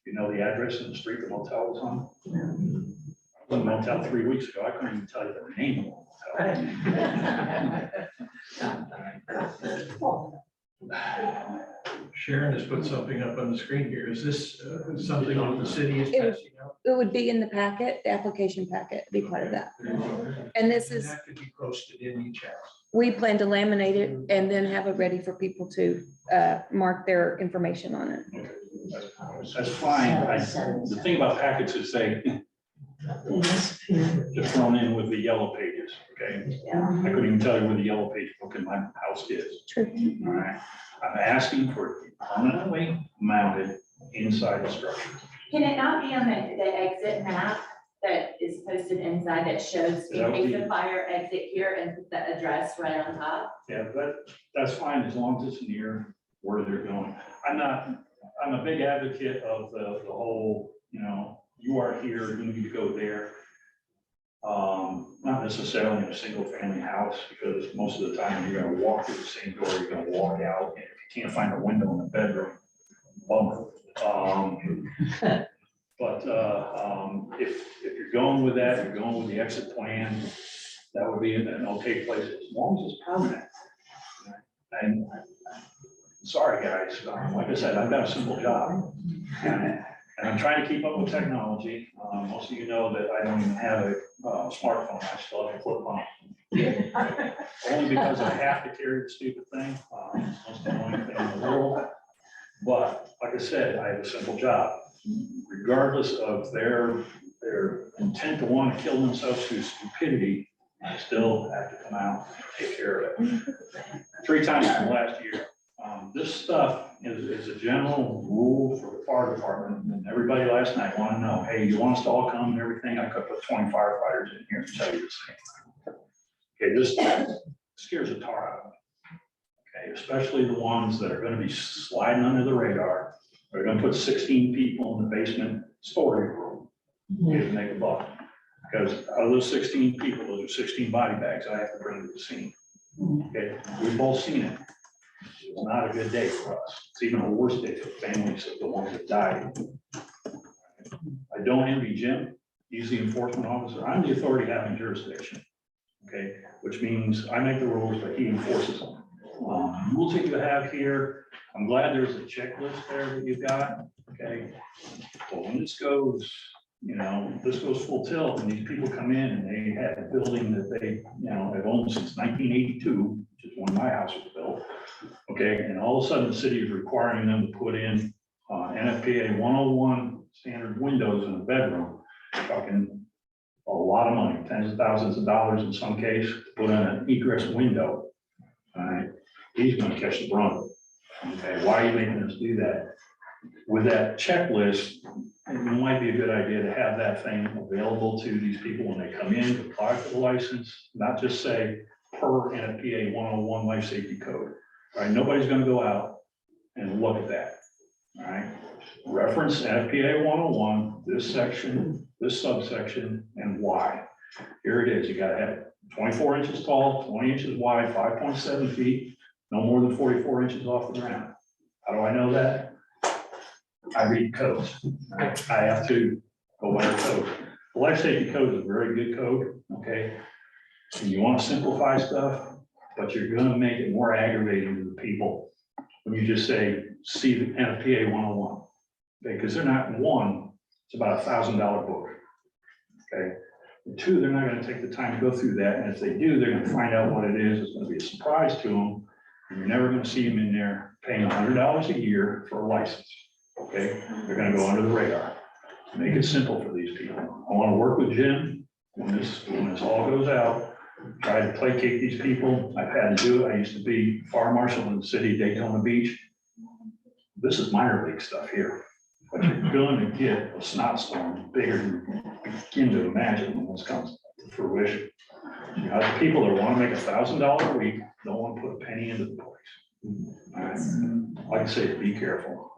you know the address and the street the motel was on? I was in a motel 3 weeks ago. I couldn't even tell you the name of the motel. Sharon has put something up on the screen here. Is this something that the city is passing out? it would be in the packet, the application packet, be part of that. And this is, That could be posted in each house. we plan to laminate it and then have it ready for people to mark their information on it. That's fine. The thing about packets is they're thrown in with the yellow pages, okay? I couldn't even tell you where the yellow page book in my house is. True. All right, I'm asking for it permanently mounted inside the structure. Can it not be on the exit map that is posted inside that shows in That would case be- of fire, exit here and put the address right on top? Yeah, that's fine as long as it's near where they're going. I'm a big advocate of the whole, you know, you are here, you need to go there. Not necessarily in a single family house, because most of the time you're gonna walk through the same door, you're gonna walk out, and if you can't find a window in the bedroom, bummer. But if you're going with that, you're going with the exit plan, that would be an okay place, as long as it's permanent. And sorry, guys, like I said, I've got a simple job. And I'm trying to keep up with technology. Most of you know that I don't even have a smartphone, I still have a flip phone. Only because I have to carry the stupid thing, it's most annoying thing in the world. But like I said, I have a simple job. Regardless of their intent to want to kill themselves through stupidity, I still have to come out and take care of it. 3 times in the last year. This stuff is a general rule for the fire department, and everybody last night wanted to know, hey, you want us to all come and everything? I could put 20 firefighters in here and tell you the same. Okay, this scares the tar out of me. Okay, especially the ones that are gonna be sliding under the radar. We're gonna put 16 people in the basement storage room to make a buck. Because out of those 16 people, those are 16 body bags I have to bring to the scene. Okay, we've both seen it. It's not a good day for us. It's even a worse day for families of the ones that died. I don't envy Jim. He's the enforcement officer. I'm the authority having jurisdiction. Okay, which means I make the rules, but he enforces them. Rules that you have here, I'm glad there's a checklist there that you've got, okay? But when this goes, you know, this goes full tilt and these people come in and they have a building that they, you know, have owned since 1982, which is when my house was built. Okay, and all of a sudden the city is requiring them to put in NFPA 101 standard windows in a bedroom, talking a lot of money, tens of thousands of dollars in some case, to put in an egress window. All right, he's gonna catch the brunt. Okay, why are you making us do that? With that checklist, it might be a good idea to have that thing available to these people when they come in to apply for the license, not just say per NFPA 101 life safety code. All right, nobody's gonna go out and look at that. All right, reference NFPA 101, this section, this subsection, and why. Here it is, you gotta have it 24 inches tall, 20 inches wide, 5.7 feet, no more than 44 inches off the ground. How do I know that? I read codes. I have to go by the code. The life safety code is a very good code, okay? And you want to simplify stuff, but you're gonna make it more aggravating to the people when you just say, see the NFPA 101. Okay, because they're not, one, it's about $1,000 book. Okay, and 2, they're not gonna take the time to go through that, and if they do, they're gonna find out what it is. It's gonna be a surprise to them, and you're never gonna see them in there paying $100 a year for a license. Okay, they're gonna go under the radar. Make it simple for these people. I wanna work with Jim when this all goes out. Try to placate these people. I've had to do it. I used to be fire marshal in the city of Daytona Beach. This is minor league stuff here. But you're going to get a snot storm bigger than you begin to imagine when this comes to fruition. You know, the people that want to make $1,000 a week don't want to put a penny into the place. All right. Like I say, be careful.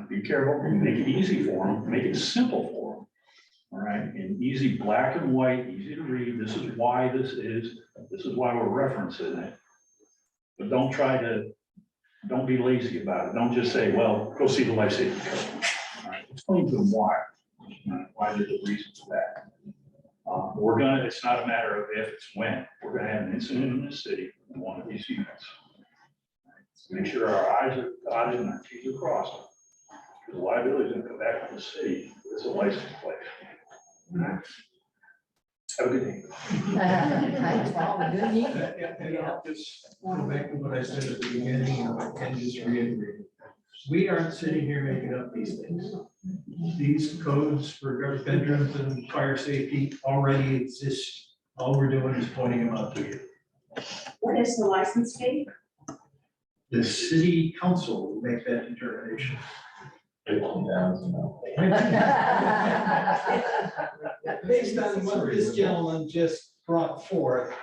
Be careful. Make it easy for them. Make it simple for them. All right, in easy black and white, easy to read. This is why this is why we're referencing it. But don't be lazy about it. Don't just say, well, go see the life safety code. All right, explain to them why. Why there's a reason for that. It's not a matter of if, it's when. We're gonna have an incident in this city in one of these units. Make sure our I's are dotted and our T's are crossed. The liability is gonna come back to the city, it's a license plate. Have a good day. Thanks, Paul, good news. And I'll just go back to what I said at the beginning, and just reiterate. We aren't sitting here making up these things. These codes for bedrooms and fire safety already exist. All we're doing is pointing them out to you. What is the license fee? The city council will make that determination. Based on what this gentleman just brought forth,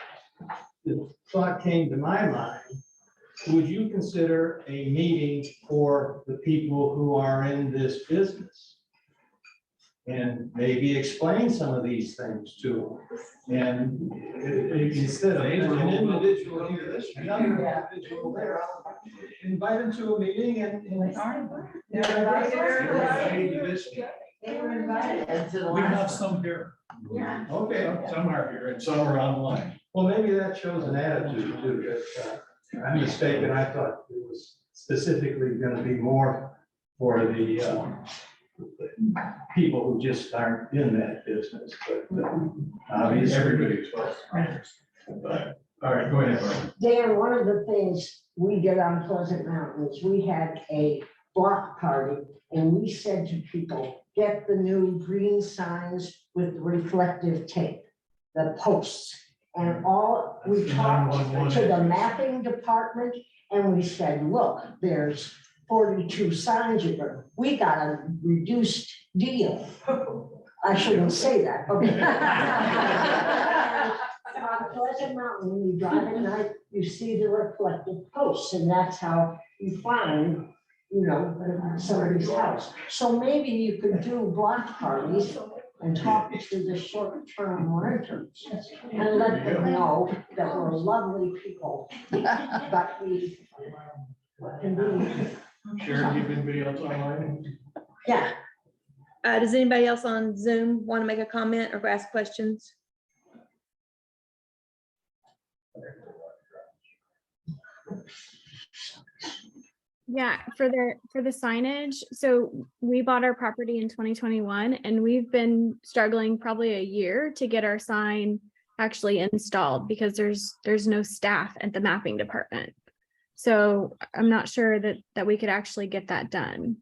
the thought came to my mind, would you consider a meeting for the people who are in this business? And maybe explain some of these things to them. And instead of an individual here, this another individual there, invite them to a meeting and. They were invited. We have some here. Yeah. Okay, some are here and some are online. Well, maybe that shows an attitude too. If I'm mistaken, I thought it was specifically gonna be more for the people who just aren't in that business, but obviously. Everybody's welcome. But, all right, go ahead, Barb. Dan, one of the things we did on Pleasant Mountain is we had a block party and we said to people, get the new green signs with reflective tape, the posts. And all, we talked to the mapping department and we said, look, there's 42 signs you can, we got a reduced deal. I shouldn't say that, okay. On Pleasant Mountain, when you drive at night, you see the reflective posts, and that's how you find, you know, somebody's house. So maybe you could do block parties and talk to the short-term renters and let them know that we're lovely people, but we can be. Sharon, you anybody else online? Yeah. Does anybody else on Zoom want to make a comment or ask questions? Yeah, for the signage, so we bought our property in 2021 and we've been struggling probably a year to get our sign actually installed because there's no staff at the mapping department. So I'm not sure that we could actually get that done.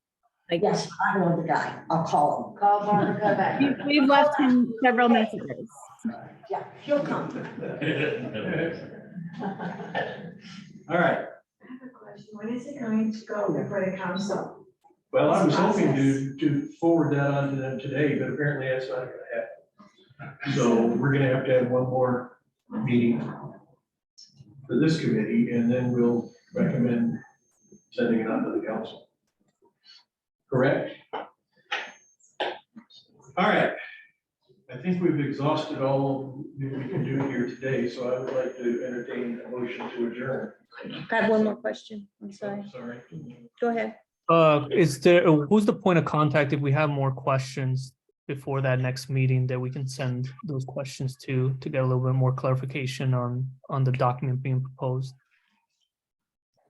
Like, yes, I know the guy. I'll call him. Call Barbara, go back. We've left him several messages. Yeah, he'll come. All right. I have a question. When is it going to go before the council? Well, I was hoping to forward that on to them today, but apparently that's not gonna happen. So we're gonna have one more meeting for this committee, and then we'll recommend sending it on to the council. Correct? All right. I think we've exhausted all that we can do here today, so I would like to entertain a motion to adjourn. I have one more question. I'm sorry. Sorry. Go ahead. Is there, who's the point of contact if we have more questions before that next meeting that we can send those questions to get a little bit more clarification on the document being proposed?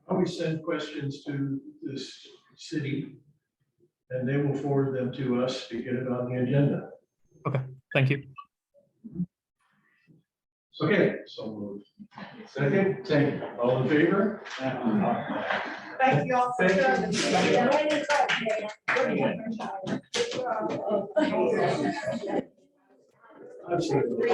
Always send questions to this city, and they will forward them to us to get it on the agenda. Okay, thank you. Okay, so moved. Second, all in favor? Thank you all for Thank joining. Absolutely.